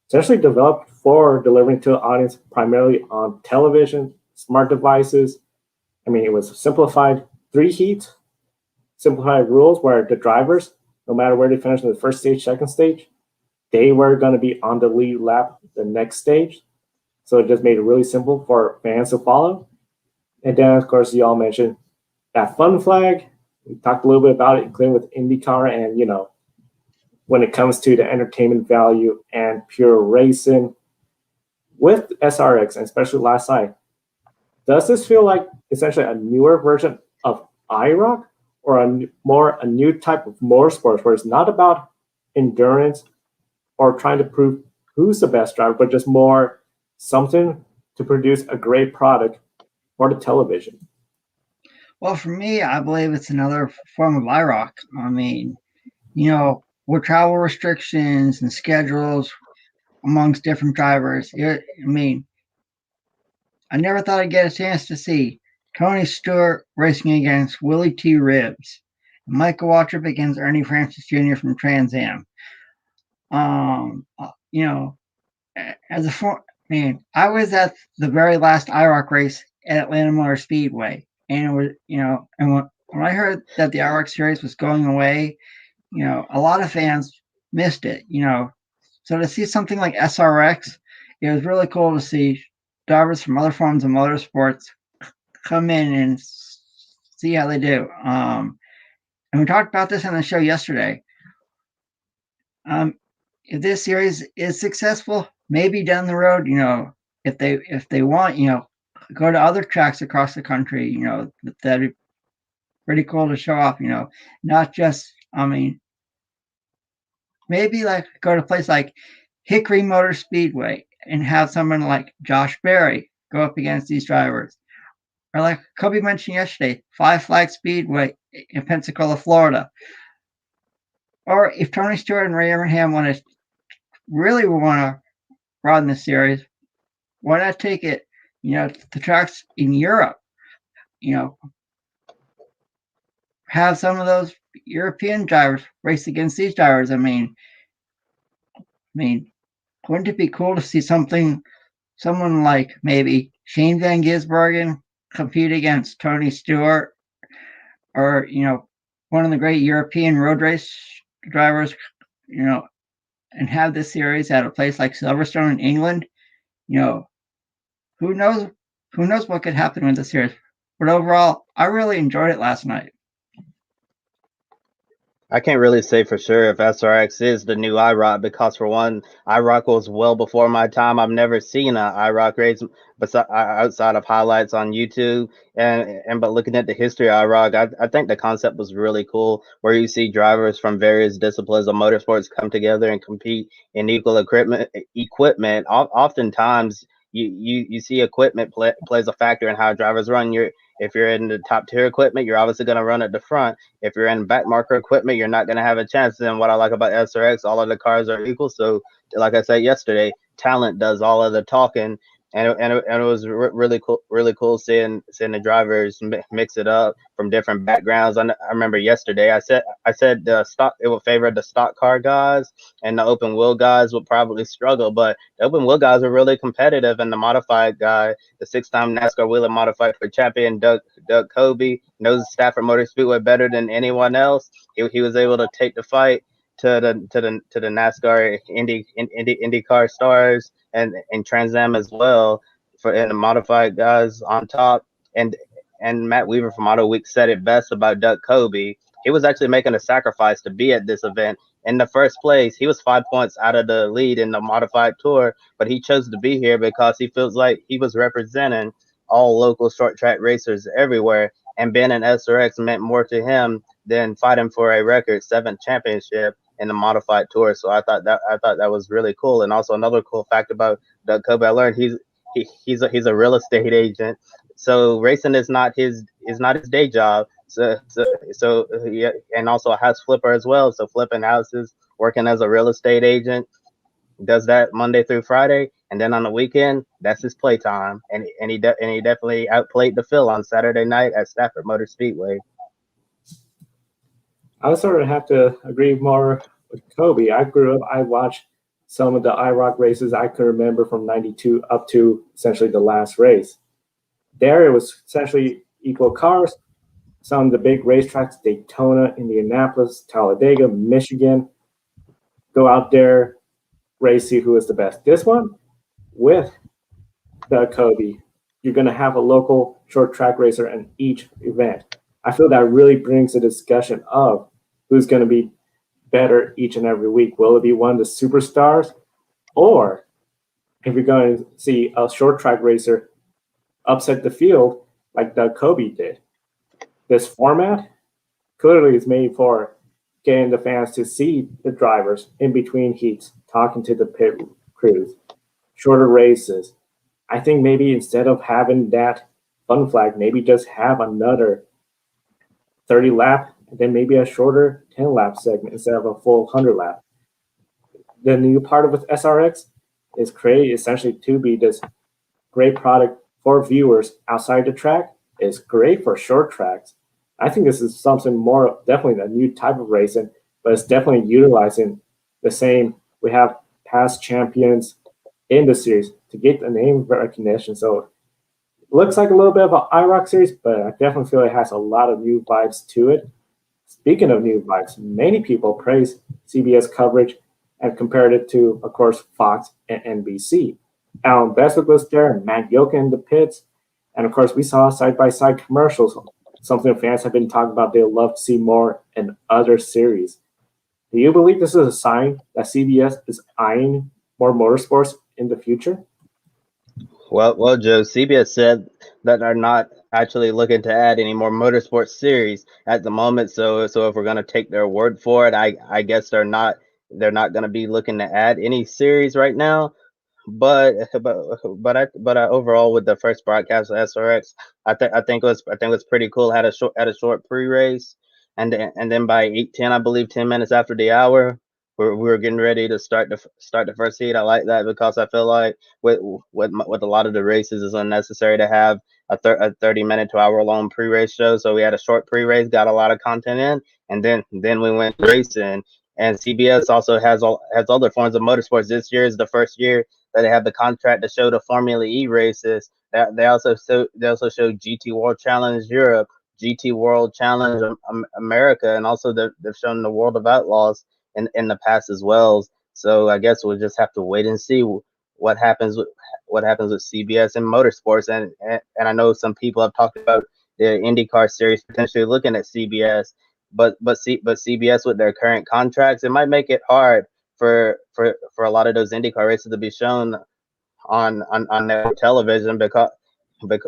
essentially developed for delivering to the audience primarily on television, smart devices. I mean, it was simplified 3 heats, simplified rules where the drivers, no matter where they finished in the first stage, second stage, they were going to be on the lead lap the next stage. So it just made it really simple for fans to follow. And then, of course, you all mentioned that fun flag. We talked a little bit about it, including with IndyCar. And, when it comes to the entertainment value and pure racing with SRX, and especially last night, does this feel like essentially a newer version of IROC or a new type of motorsports where it's not about endurance or trying to prove who's the best driver, but just more something to produce a great product for the television? Well, for me, I believe it's another form of IROC. I mean, with travel restrictions and schedules amongst different drivers, I never thought I'd get a chance to see Tony Stewart racing against Willie T. Ribbs, and Michael Waltrip against Ernie Francis Jr. from Trans Am. As a I was at the very last IROC race at Atlanta Motor Speedway, and it was, and when I heard that the IROC series was going away, a lot of fans missed it. So to see something like SRX, it was really cool to see drivers from other forms of motorsports come in and see how they do. And we talked about this on the show yesterday. If this series is successful, maybe down the road, if they want, go to other tracks across the country, that'd be pretty cool to show off, not just, maybe like go to a place like Hickory Motor Speedway and have someone like Josh Berry go up against these drivers. Or like Kobe mentioned yesterday, Five Flag Speedway in Pensacola, Florida. Or if Tony Stewart and Ray Abraham really want to run the series, why not take it, to tracks in Europe? Have some of those European drivers race against these drivers. I mean, wouldn't it be cool to see someone like maybe Shane Van Gisbergen compete against Tony Stewart, or one of the great European road race drivers, and have this series at a place like Silverstone in England? Who knows what could happen with the series? But overall, I really enjoyed it last night. I can't really say for sure if SRX is the new IROC because, for one, IROC was well before my time. I've never seen an IROC race outside of highlights on YouTube. But looking at the history of IROC, I think the concept was really cool, where you see drivers from various disciplines of motorsports come together and compete in equal equipment. Oftentimes, you see equipment plays a factor in how drivers run. If you're in the top tier equipment, you're obviously going to run at the front. If you're in back marker equipment, you're not going to have a chance. And what I like about SRX, all of the cars are equal. So, like I said yesterday, talent does all of the talking. And it was really cool seeing the drivers mix it up from different backgrounds. I remember yesterday I said the stock, it would favor the stock car guys, and the open wheel guys would probably struggle, but the open wheel guys are really competitive. And the modified guy, the 6-time NASCAR Wheel and Modified for champion Doug Kobe, knows Stafford Motor Speedway better than anyone else. He was able to take the fight to the NASCAR IndyCar stars and Trans Am as well, and the modified guys on top. And Matt Weaver from Auto Week said it best about Doug Kobe. He was actually making a sacrifice to be at this event. In the first place, he was 5 points out of the lead in the modified tour, but he chose to be here because he feels like he was representing all local short track racers everywhere. And being an SRX meant more to him than fighting for a record 7th championship in the modified tour. So I thought that was really cool. And also another cool fact about Doug Kobe, I learned he's a real estate agent. So racing is not his day job. So yeah, and also a house flipper as well. So flipping houses, working as a real estate agent, does that Monday through Friday, and then on the weekend, that's his playtime. And he definitely outplayed the Phil on Saturday night at Stafford Motor Speedway. I would sort of have to agree more with Kobe. I grew up, I watched some of the IROC races I can remember from 92 up to essentially the last race. There it was essentially equal cars. Some of the big racetracks, Daytona, Indianapolis, Talladega, Michigan, go out there, race, see who is the best. This one, with the Kobe, you're going to have a local short track racer in each event. I feel that really brings the discussion of who's going to be better each and every week. Will it be one of the superstars? Or if you're going to see a short track racer upset the field like Doug Kobe did. This format clearly is made for getting the fans to see the drivers in between heats, talking to the pit crews, shorter races. I think maybe instead of having that fun flag, maybe just have another 30 lap and then maybe a shorter 10 lap segment instead of a full 100 lap. The new part of with SRX is created essentially to be this great product for viewers outside the track. It's great for short tracks. I think this is something more, definitely a new type of racing, but it's definitely utilizing the same. We have past champions in the series to get the name recognition. So it looks like a little bit of an IROC series, but I definitely feel it has a lot of new vibes to it. Speaking of new vibes, many people praise CBS coverage and compared it to, of course, Fox and NBC. Alan Bestwick was there, Matt Yoka in the pits, and of course, we saw side-by-side commercials, something fans have been talking about they'd love to see more in other series. Do you believe this is a sign that CBS is eyeing more motorsports in the future? Well, Joe, CBS said that they're not actually looking to add any more motorsports series at the moment. So if we're going to take their word for it, I guess they're not going to be looking to add any series right now. But overall, with the first broadcast of SRX, I think it was pretty cool. Had a short pre-race, and then by 8:10, I believe 10 minutes after the hour, we were getting ready to start the first heat. I like that because I feel like with a lot of the races, it's unnecessary to have a 30-minute to hour long pre-race show. So we had a short pre-race, got a lot of content in, and then we went racing. And CBS also has other forms of motorsports. This year is the first year that they have the contract to show the Formula E races. They also show GT World Challenge Europe, GT World Challenge America, and also they've shown the World of Outlaws in the past as well. So I guess we'll just have to wait and see what happens with CBS and motorsports. And I know some people have talked about the IndyCar series potentially looking at CBS, but CBS with their current contracts, it might make it hard for a lot of those IndyCar races to be shown on their television because they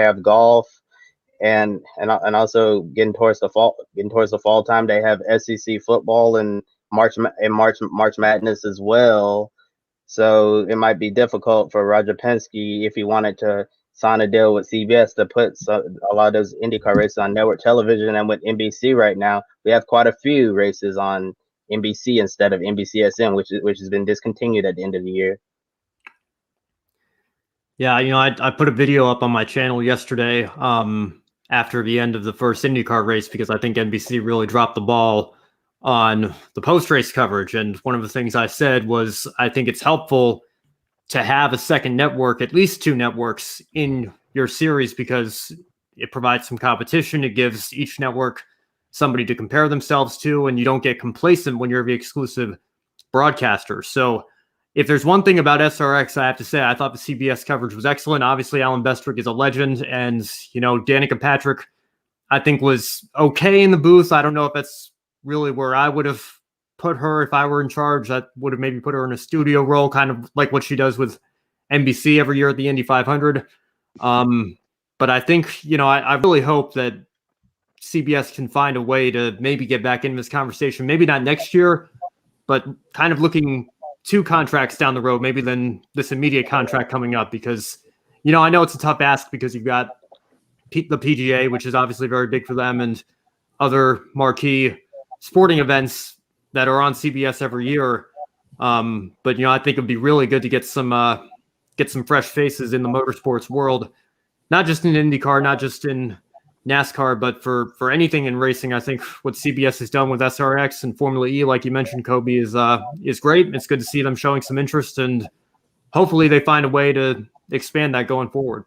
have golf and also getting towards the fall time, they have SEC football and March Madness as well. So it might be difficult for Roger Penske if he wanted to sign a deal with CBS to put a lot of those IndyCar races on network television. And with NBC right now, we have quite a few races on NBC instead of NBCSN, which has been discontinued at the end of the year. Yeah, I put a video up on my channel yesterday after the end of the first IndyCar race because I think NBC really dropped the ball on the post-race coverage. And one of the things I said was I think it's helpful to have a second network, at least two networks in your series, because it provides some competition. It gives each network somebody to compare themselves to, and you don't get complacent when you're the exclusive broadcaster. So if there's one thing about SRX, I have to say, I thought the CBS coverage was excellent. Obviously, Alan Bestwick is a legend, and, Danica Patrick, I think, was okay in the booth. I don't know if that's really where I would have put her if I were in charge. I would have maybe put her in a studio role, kind of like what she does with NBC every year at the Indy 500. But I think, I really hope that CBS can find a way to maybe get back into this conversation. Maybe not next year, but kind of looking 2 contracts down the road, maybe then this immediate contract coming up, because, I know it's a tough ask because you've got the PGA, which is obviously very big for them, and other marquee sporting events that are on CBS every year. But I think it'd be really good to get some fresh faces in the motorsports world, not just in IndyCar, not just in NASCAR, but for anything in racing. I think what CBS has done with SRX and Formula E, like you mentioned, Kobe, is great. It's good to see them showing some interest, and hopefully they find a way to expand that going forward.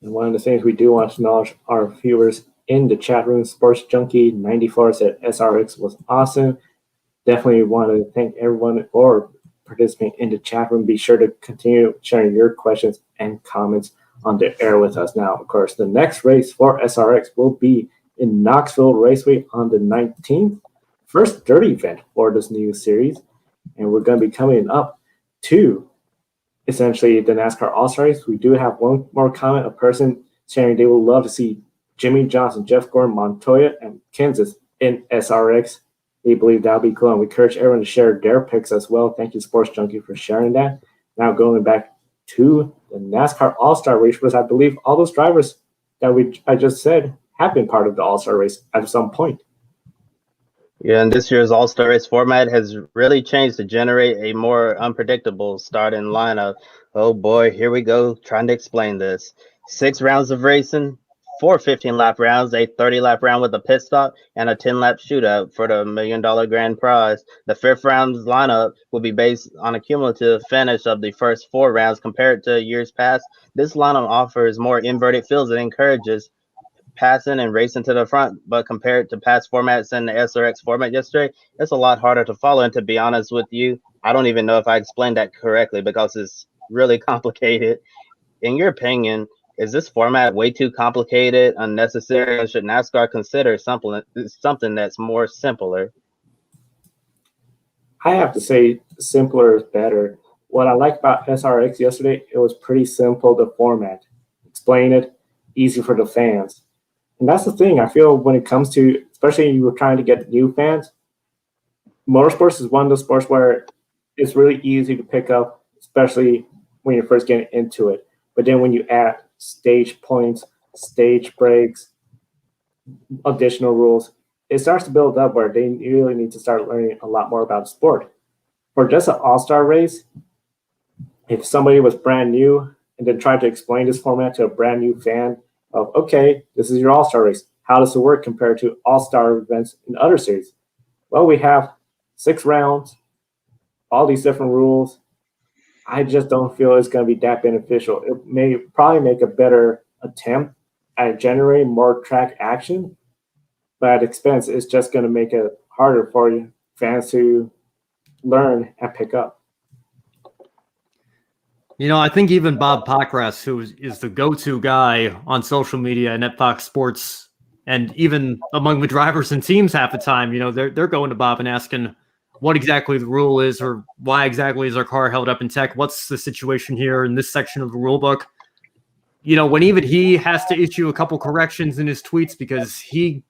And one of the things we do want to acknowledge our viewers in the chat room, Sports Junkie 94 said SRX was awesome. Definitely want to thank everyone or participant in the chat room. Be sure to continue sharing your questions and comments on the air with us. Now, of course, the next race for SRX will be in Knoxville Raceway on the 19th. First dirty event for this new series. And we're going to be coming up to essentially the NASCAR All-Star Race. We do have one more comment, a person sharing they would love to see Jimmy Johnson, Jeff Gordon, Montoya, and Kansas in SRX. They believe that would be cool, and we encourage everyone to share their picks as well. Thank you, Sports Junkie, for sharing that. Now going back to the NASCAR All-Star Race, because I believe all those drivers that I just said have been part of the All-Star Race at some point. Yeah, and this year's All-Star Race format has really changed to generate a more unpredictable starting lineup. Oh boy, here we go, trying to explain this. 6 rounds of racing, 4 15-lap rounds, a 30-lap round with a pit stop, and a 10-lap shootout for the $1 million grand prize. The 5th round's lineup will be based on a cumulative finish of the first 4 rounds compared to years past. This lineup offers more inverted fields and encourages passing and racing to the front, but compared to past formats in the SRX format yesterday, it's a lot harder to follow. And to be honest with you, I don't even know if I explained that correctly because it's really complicated. In your opinion, is this format way too complicated, unnecessary, or should NASCAR consider something that's more simpler? I have to say simpler is better. What I liked about SRX yesterday, it was pretty simple, the format. Explain it, easy for the fans. And that's the thing. I feel when it comes to, especially you were trying to get new fans, motorsports is one of those sports where it's really easy to pick up, especially when you're first getting into it. But then when you add stage points, stage breaks, additional rules, it starts to build up where they really need to start learning a lot more about the sport. For just an all-star race, if somebody was brand new and then tried to explain this format to a brand new fan of, okay, this is your all-star race. How does it work compared to all-star events in other series? Well, we have 6 rounds, all these different rules. I just don't feel it's going to be that beneficial. It may probably make a better attempt at generating more track action, but at expense, it's just going to make it harder for fans to learn and pick up. I think even Bob Pockras, who is the go-to guy on social media and at Fox Sports, and even among the drivers and teams half the time, they're going to Bob and asking what exactly the rule is or why exactly is our car held up in tech? What's the situation here in this section of the rule book? When even he has to issue a couple corrections in his tweets because he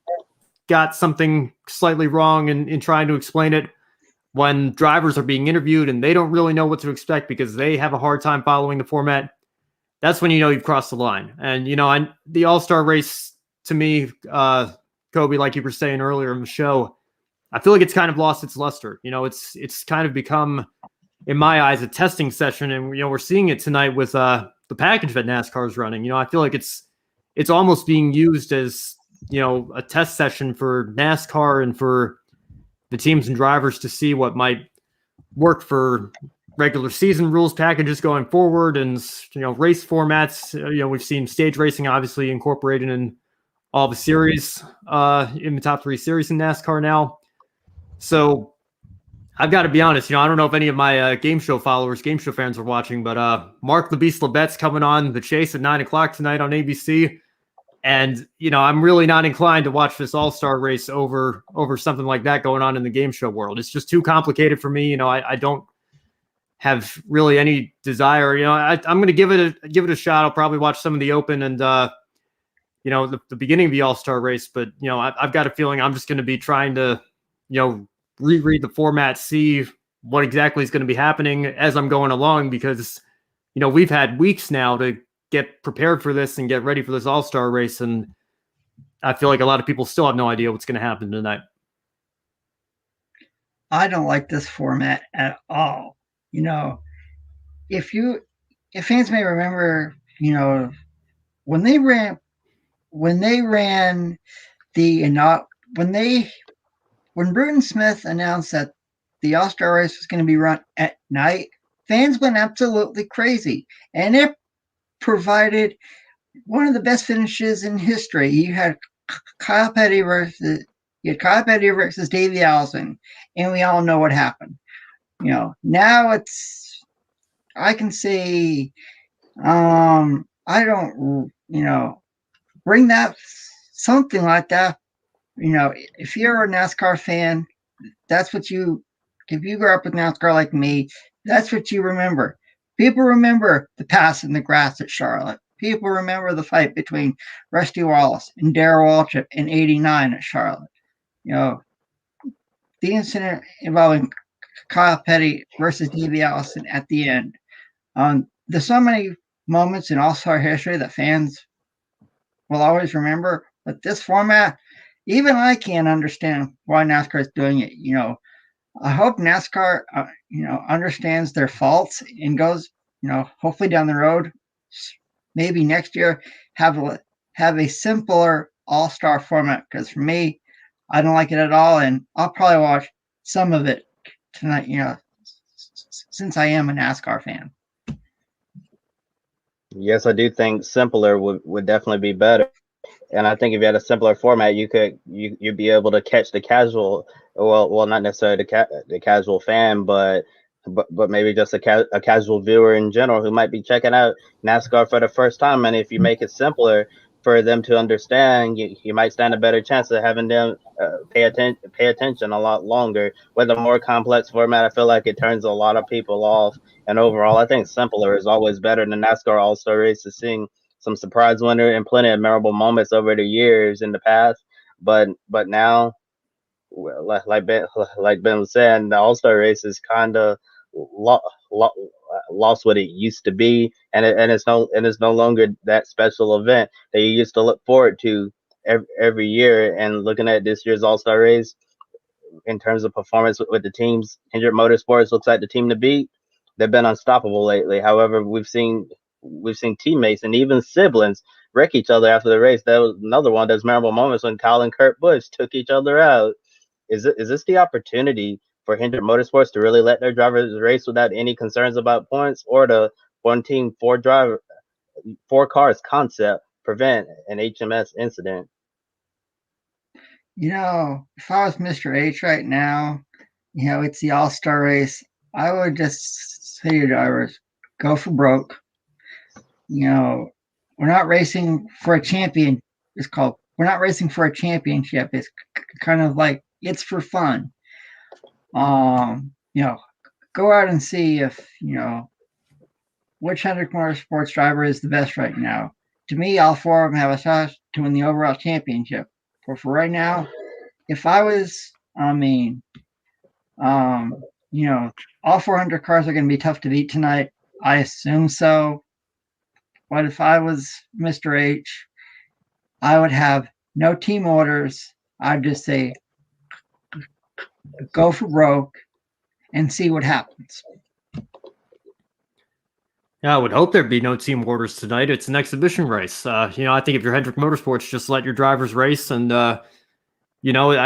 got something slightly wrong in trying to explain it, when drivers are being interviewed and they don't really know what to expect because they have a hard time following the format, that's when you've crossed the line. And, the All-Star Race, to me, Kobe, like you were saying earlier in the show, I feel like it's kind of lost its luster. It's kind of become, in my eyes, a testing session. And, we're seeing it tonight with the package that NASCAR is running. I feel like it's almost being used as, a test session for NASCAR and for the teams and drivers to see what might work for regular season rules packages going forward and, race formats. We've seen stage racing obviously incorporated in all the series, in the top 3 series in NASCAR now. So I've got to be honest, I don't know if any of my game show fans are watching, but Mark the Beast Labette's coming on The Chase at 9:00 tonight on ABC. And, I'm really not inclined to watch this All-Star Race over something like that going on in the game show world. It's just too complicated for me. I don't have really any desire. I'm going to give it a shot. I'll probably watch some of the Open and, the beginning of the All-Star Race. But, I've got a feeling I'm just going to be trying to, reread the format, see what exactly is going to be happening as I'm going along because, we've had weeks now to get prepared for this and get ready for this All-Star race, and I feel like a lot of people still have no idea what's going to happen tonight. I don't like this format at all. If fans may remember, when they ran when Bruton Smith announced that the All-Star race was going to be run at night, fans went absolutely crazy, and it provided one of the best finishes in history. You had Kyle Petty versus Davey Allison, and we all know what happened. Now I can say, I don't, bring that something like that. If you're a NASCAR fan, if you grew up with NASCAR like me, that's what you remember. People remember the pass in the grass at Charlotte. People remember the fight between Rusty Wallace and Darrell Waltrip in '89 at Charlotte. The incident involving Kyle Petty versus Davey Allison at the end. There's so many moments in All-Star history that fans will always remember, but this format, even I can't understand why NASCAR is doing it. I hope NASCAR, understands their faults and goes, hopefully down the road, maybe next year, have a simpler All-Star format. Because for me, I don't like it at all, and I'll probably watch some of it tonight. Since I am a NASCAR fan. Yes, I do think simpler would definitely be better. And I think if you had a simpler format, you'd be able to catch the casual, well, not necessarily the casual fan, but maybe just a casual viewer in general who might be checking out NASCAR for the first time. And if you make it simpler for them to understand, you might stand a better chance of having them pay attention a lot longer. With a more complex format, I feel like it turns a lot of people off. And overall, I think simpler is always better than NASCAR All-Star Race, is seeing some surprise winner and plenty of memorable moments over the years in the past. But now, like Ben was saying, the All-Star Race is kind of lost what it used to be, and it's no longer that special event that you used to look forward to every year. And looking at this year's All-Star Race, in terms of performance with the teams, Hendrick Motorsports looks like the team to beat. They've been unstoppable lately. However, we've seen teammates and even siblings wreck each other after the race. That was another one of those memorable moments when Kyle and Kurt Busch took each other out. Is this the opportunity for Hendrick Motorsports to really let their drivers race without any concerns about points, or the one team, four cars concept prevent an HMS incident? If I was Mr. H right now, it's the All-Star Race, I would just say to drivers, go for broke. We're not racing for a champion. We're not racing for a championship. It's kind of like, it's for fun. Go out and see if, which Hendrick Motorsports driver is the best right now. To me, all four of them have a shot to win the overall championship. But for right now, if I was, all 400 cars are going to be tough to beat tonight. I assume so. But if I was Mr. H, I would have no team orders. I'd just say, go for broke and see what happens. Yeah, I would hope there'd be no team orders tonight. It's an exhibition race. I think if you're Hendrick Motorsports, just let your drivers race. And, I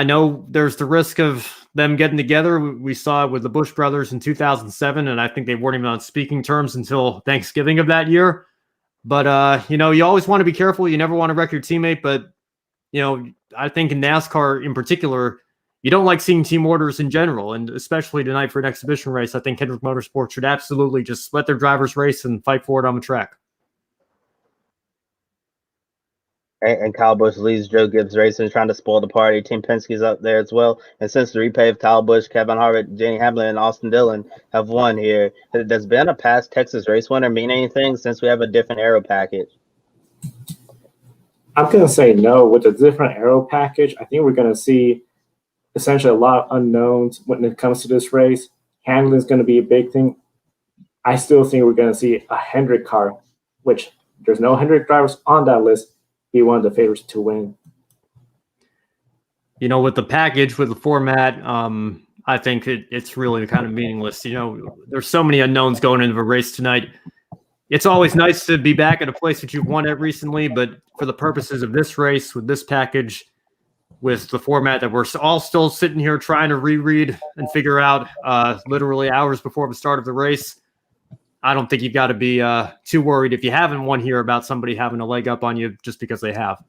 know there's the risk of them getting together. We saw it with the Busch brothers in 2007, and I think they weren't even on speaking terms until Thanksgiving of that year. But, you always want to be careful. You never want to wreck your teammate. But, I think in NASCAR in particular, you don't like seeing team orders in general, and especially tonight for an exhibition race. I think Hendrick Motorsports should absolutely just let their drivers race and fight for it on the track. And Kyle Busch leads Joe Gibbs Racing, trying to spoil the party. Team Penske's up there as well. And since the repave, Kyle Busch, Kevin Harvick, Jenny Hamlin, and Austin Dillon have won here. Does being a past Texas race winner mean anything since we have a different aero package? I'm going to say no. With a different aero package, I think we're going to see essentially a lot of unknowns when it comes to this race. Handling is going to be a big thing. I still think we're going to see a Hendrick car, which there's no Hendrick drivers on that list, be one of the favorites to win. You know, with the package, with the format, I think it's really kind of meaningless. You know, there's so many unknowns going into the race tonight. It's always nice to be back at a place that you've won at recently, but for the purposes of this race, with this package, with the format that we're all still sitting here trying to reread and figure out literally hours before the start of the race, I don't think you've got to be too worried if you haven't won here about somebody having a leg up on you just because they have.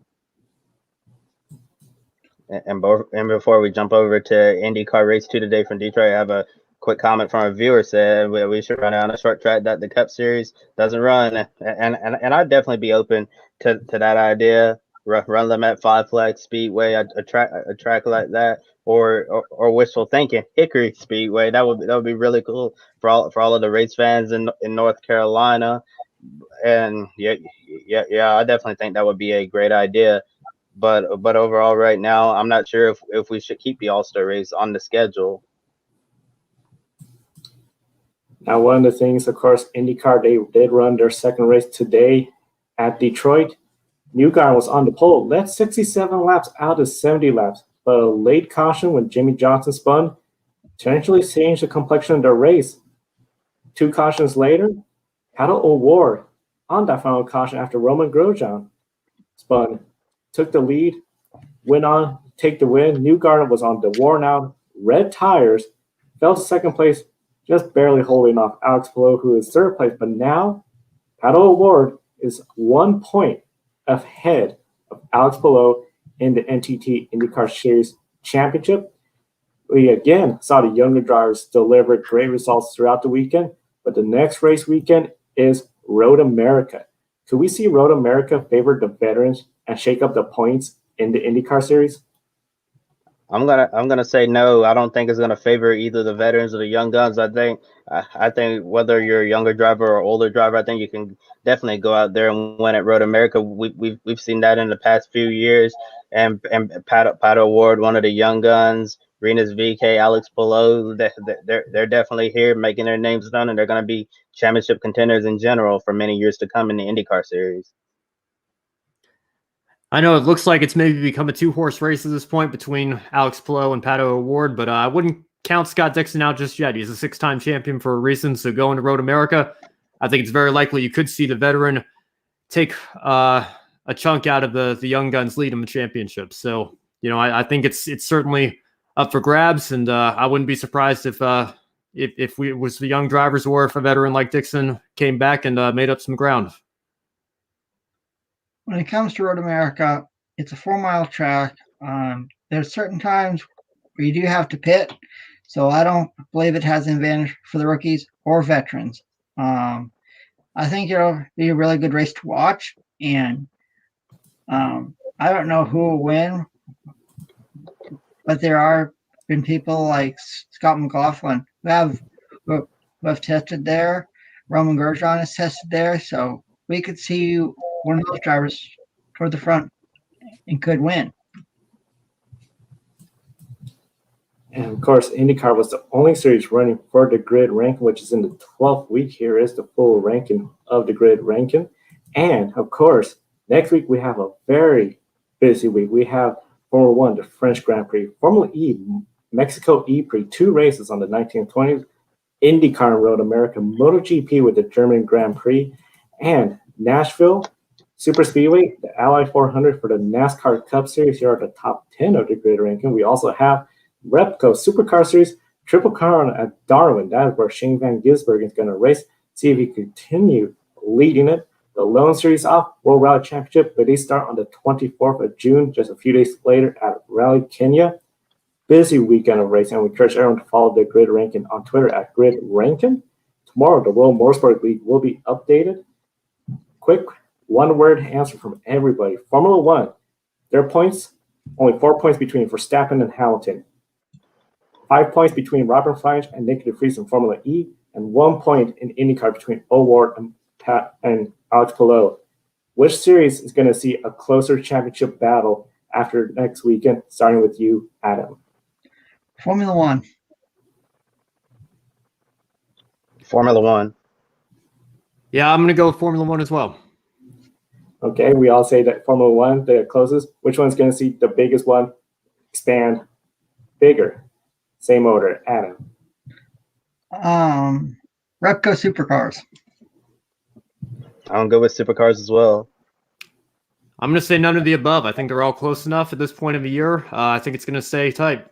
And before we jump over to IndyCar Race 2 today from Detroit, I have a quick comment from a viewer said we should run out on a short track that the Cup Series doesn't run. And I'd definitely be open to that idea. Run them at Five Flags Speedway, a track like that, or wishful thinking, Hickory Speedway. That would be really cool for all of the race fans in North Carolina. And yeah, I definitely think that would be a great idea. But overall, right now, I'm not sure if we should keep the All-Star Race on the schedule. Now, one of the things, of course, IndyCar, they did run their second race today at Detroit. Newgarden was on the pole, led 67 laps out of 70 laps, but a late caution when Jimmy Johnson spun potentially changed the complexion of the race. 2 cautions later, Pato O'Ward on that final caution after Roman Grosjean spun, took the lead, went on to take the win. Newgarden was on the worn-out red tires, fell to second place, just barely holding off Alex Palou, who is third place. But now, Pato O'Ward is 1 point ahead of Alex Palou in the NTT IndyCar Series Championship. We again saw the younger drivers deliver great results throughout the weekend, but the next race weekend is Road America. Could we see Road America favor the veterans and shake up the points in the IndyCar Series? I'm gonna say no. I don't think it's gonna favor either the veterans or the young guns. I think whether you're a younger driver or older driver, I think you can definitely go out there and win at Road America. We've seen that in the past few years. And Pato O'Ward, one of the young guns, Renus VK, Alex Palou, they're definitely here making their names known, and they're gonna be championship contenders in general for many years to come in the IndyCar Series. I know it looks like it's maybe become a 2-horse race at this point between Alex Palou and Pato O'Ward, but I wouldn't count Scott Dixon out just yet. He's a 6-time champion for a reason, so going to Road America, I think it's very likely you could see the veteran take a chunk out of the young guns lead in the championship. So, you know, I think it's certainly up for grabs, and I wouldn't be surprised if it was the young drivers or if a veteran like Dixon came back and made up some ground. When it comes to Road America, it's a 4-mile track. There's certain times where you do have to pit, so I don't believe it has an advantage for the rookies or veterans. I think it'll be a really good race to watch, and I don't know who will win, but there are been people like Scott McLaughlin who have tested there. Roman Grosjean has tested there, so we could see one of those drivers toward the front and could win. And of course, IndyCar was the only series running for the grid ranking, which is in the 12th week. Here is the full ranking of the grid ranking. And of course, next week we have a very busy week. We have Formula 1, the French Grand Prix, Formula E, Mexico E-Prix, 2 races on the 19th, 20th, IndyCar and Road America, MotoGP with the German Grand Prix, and Nashville Super Speedway, the Ally 400 for the NASCAR Cup Series. Here are the top 10 of the grid ranking. We also have Repco Supercar Series, Triple Crown at Darwin. That is where Shane Van Gisbergen is going to race, see if he can continue leading it. The Lone Series off, World Rally Championship, but they start on the 24th of June, just a few days later at Rally Kenya. Busy weekend of racing, and we encourage everyone to follow the grid ranking on Twitter at Grid Rankin. Tomorrow, the World Motorsport League will be updated. Quick one-word answer from everybody. Formula 1, their points, only 4 points between Verstappen and Hamilton. 5 points between Robert Flange and Nick De Vries in Formula E, and 1 point in IndyCar between O'Ward and Alex Palou. Which series is going to see a closer championship battle after next weekend, starting with you, Adam? Formula 1. Formula 1. Yeah, I'm going to go with Formula One as well. Okay, we all say that Formula One, the closest. Which one's going to see the biggest one expand bigger? Same order, Adam. Repco Supercars. I'm good with supercars as well. I'm going to say none of the above. I think they're all close enough at this point of the year. I think it's going to stay tight.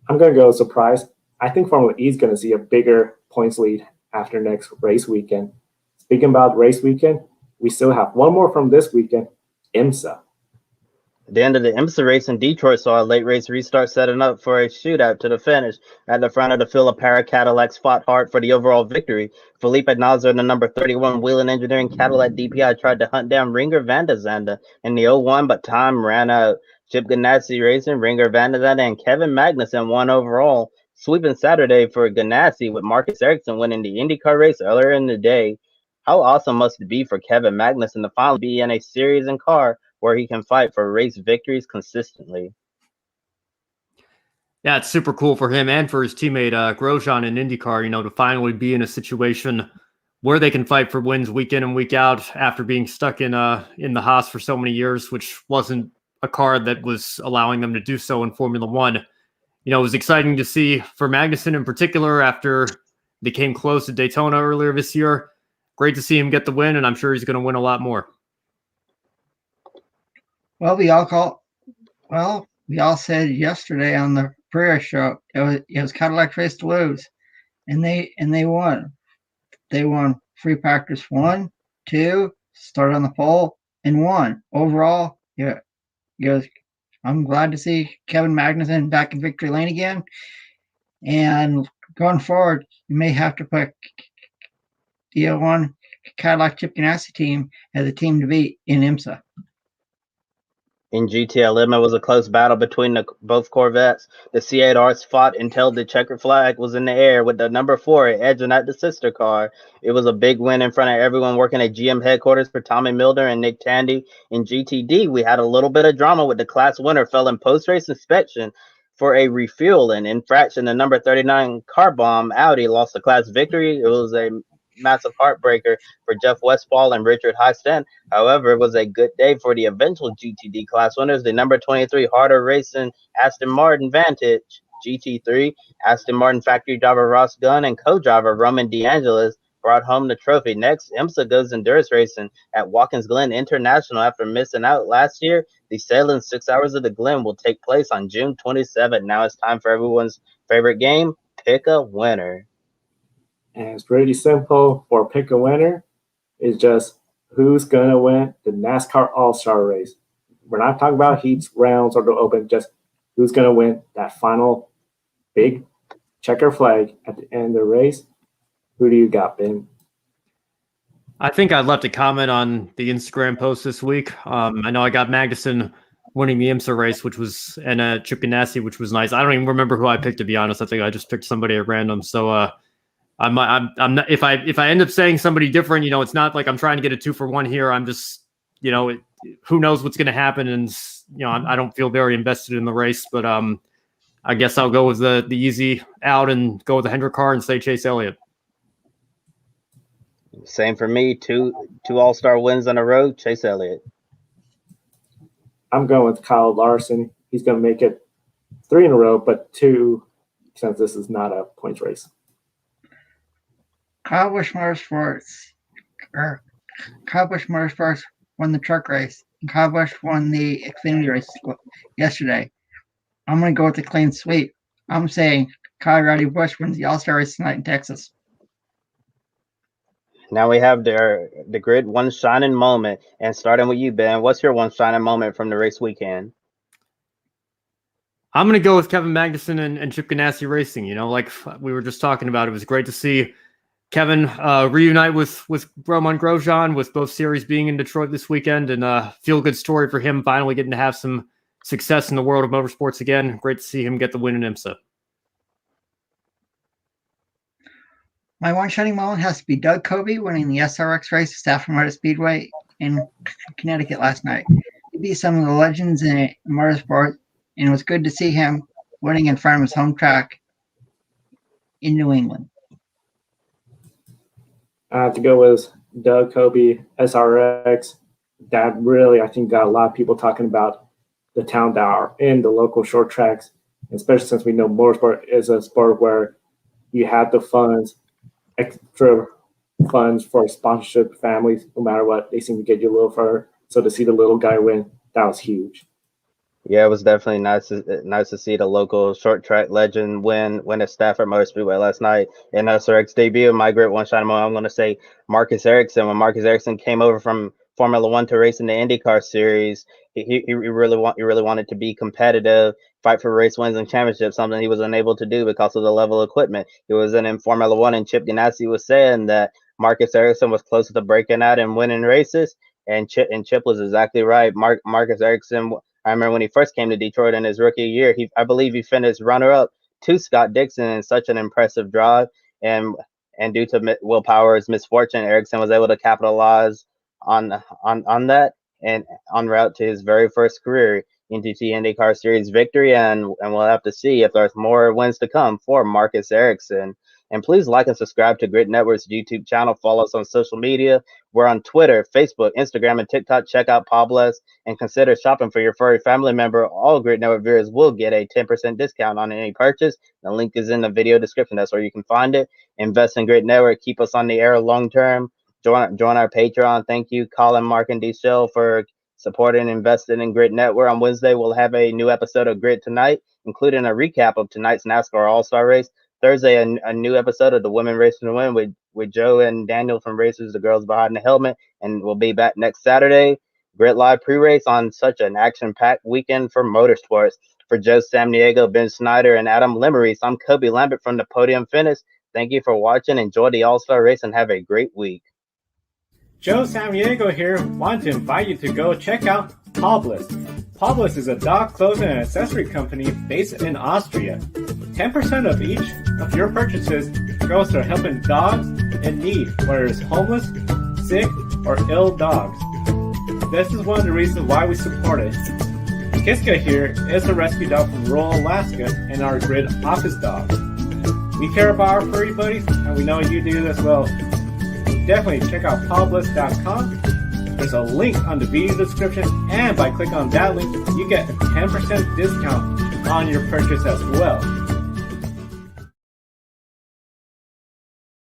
I'm going to go surprise. I think Formula E is going to see a bigger points lead after next race weekend. Speaking about race weekend, we still have one more from this weekend, IMSA. The end of the IMSA race in Detroit saw a late race restart setting up for a shootout to the finish. At the front of the field, a pair of Cadillacs fought hard for the overall victory. Felipe Nasr and the number 31 Whelen Engineering Cadillac DPI tried to hunt down Ringer van der Zande in the 01, but time ran out. Chip Ganassi Racing, Ringer van der Zande, and Kevin Magnussen won overall, sweeping Saturday for Ganassi with Marcus Ericsson winning the IndyCar race earlier in the day. How awesome must it be for Kevin Magnussen to finally be in a series and car where he can fight for race victories consistently? Yeah, it's super cool for him and for his teammate Grosjean in IndyCar, to finally be in a situation where they can fight for wins week in and week out after being stuck in the Haas for so many years, which wasn't a car that was allowing them to do so in Formula One. It was exciting to see for Magnussen in particular after they came close to Daytona earlier this year. Great to see him get the win, and I'm sure he's going to win a lot more. Well, we all said yesterday on the prayer show it was Cadillac race to lose, and they won. They won free practice 1, 2, started on the pole, and won overall. Yeah, I'm glad to see Kevin Magnussen back in victory lane again. And going forward, you may have to put the 01 Cadillac Chip Ganassi team as a team to beat in IMSA. In GTLM, it was a close battle between both Corvettes. The C8Rs fought until the checkered flag was in the air, with the number 4 edging out the sister car. It was a big win in front of everyone working at GM headquarters for Tommy Milner and Nick Tandy. In GTD, we had a little bit of drama with the class winner fell in post-race inspection for a refueling infraction. The number 39 car bomb Audi lost the class victory. It was a massive heartbreaker for Jeff Westphal and Richard Hyston. However, it was a good day for the eventual GTD class winners. The number 23 Harder Racing Aston Martin Vantage GT3, Aston Martin factory driver Ross Gunn and co-driver Roman DeAngelis brought home the trophy. Next, IMSA goes endurance racing at Watkins Glen International. After missing out last year, the Sailing 6 Hours of the Glen will take place on June 27th. Now it's time for everyone's favorite game, Pick a Winner. And it's pretty simple for pick a winner. It's just who's going to win the NASCAR All-Star Race. We're not talking about heats, rounds, or the open, just who's going to win that final big checker flag at the end of the race. Who do you got, Ben? I think I left a comment on the Instagram post this week. I know I got Magnussen winning the IMSA race, and Chip Ganassi, which was nice. I don't even remember who I picked, to be honest. I think I just picked somebody at random. So I'm not, if I end up saying somebody different, it's not like I'm trying to get a 2-for-1 here. I'm just, who knows what's going to happen. And, I don't feel very invested in the race, but I guess I'll go with the easy out and go with the Hendrick car and say Chase Elliott. Same for me. Two All-Star wins in a row, Chase Elliott. I'm going with Kyle Larson. He's going to make it 3 in a row, but 2 since this is not a points race. Kyle Busch Motorsports won the truck race, and Kyle Busch won the Xfinity race yesterday. I'm going to go with the clean sweep. I'm saying Kyle Rowdy Busch wins the All-Star race tonight in Texas. Now we have the grid one shining moment, and starting with you, Ben, what's your one shining moment from the race weekend? I'm going to go with Kevin Magnussen and Chip Ganassi Racing. Like we were just talking about, it was great to see Kevin reunite with Roman Grosjean, with both series being in Detroit this weekend, and feel good story for him finally getting to have some success in the world of motorsports again. Great to see him get the win in IMSA. My one shining moment has to be Doug Covey winning the SRX race at Texas Motor Speedway in Connecticut last night. He beat some of the legends in motorsport, and it was good to see him winning in front of his home track in New England. I have to go with Doug Kobe, SRX. That really, I think, got a lot of people talking about the town that are in the local short tracks, especially since we know motorsport is a sport where you have the funds, extra funds for sponsorship families, no matter what, they seem to get you a little further. So to see the little guy win, that was huge. Yeah, it was definitely nice to see the local short track legend win at Stafford Motor Speedway last night in SRX debut. My great one shot, I'm going to say Marcus Ericsson. When Marcus Ericsson came over from Formula One to race in the IndyCar series, he really wanted to be competitive, fight for race wins and championships, something he was unable to do because of the level of equipment. He was in Formula One, and Chip Ganassi was saying that Marcus Ericsson was closer to breaking out and winning races, and Chip was exactly right. Marcus Ericsson, I remember when he first came to Detroit in his rookie year, I believe he finished runner-up to Scott Dixon in such an impressive drive, and due to Will Power's misfortune, Ericsson was able to capitalize on that and en route to his very first career NTT IndyCar Series victory, and we'll have to see if there's more wins to come for Marcus Ericsson. And please like and subscribe to Grid Network's YouTube channel. Follow us on social media. We're on Twitter, Facebook, Instagram, and TikTok. Check out Pablos and consider shopping for your furry family member. All Grid Network viewers will get a 10% discount on any purchase. The link is in the video description. That's where you can find it. Invest in Grid Network. Keep us on the air long term. Join our Patreon. Thank you, Colin, Mark, and D-Shell for supporting and investing in Grid Network. On Wednesday, we'll have a new episode of Grid Tonight, including a recap of tonight's NASCAR All-Star Race. Thursday, a new episode of the Women Racing to Win with Joe and Daniel from Racers, the Girls Behind the Helmet, and we'll be back next Saturday. Grid Live pre-race on such an action-packed weekend for motorsports. For Joe Samniego, Ben Snyder, and Adam Limmeries, I'm Kobe Lambert from the Podium Finish. Thank you for watching. Enjoy the All-Star Race and have a great week. Joe Samniego here. Wanted to invite you to go check out Pablos. Pablos is a dog clothing and accessory company based in Austria. 10% of each of your purchases goes to helping dogs in need, whether it's homeless, sick, or ill dogs. This is one of the reasons why we support it. Kiska here is a rescue dog from rural Alaska and our Grid office dog. We care about our furry buddies, and we know you do as well. Definitely check out pablos.com. There's a link on the video description, and by clicking on that link, you get a 10% discount on your purchase as well.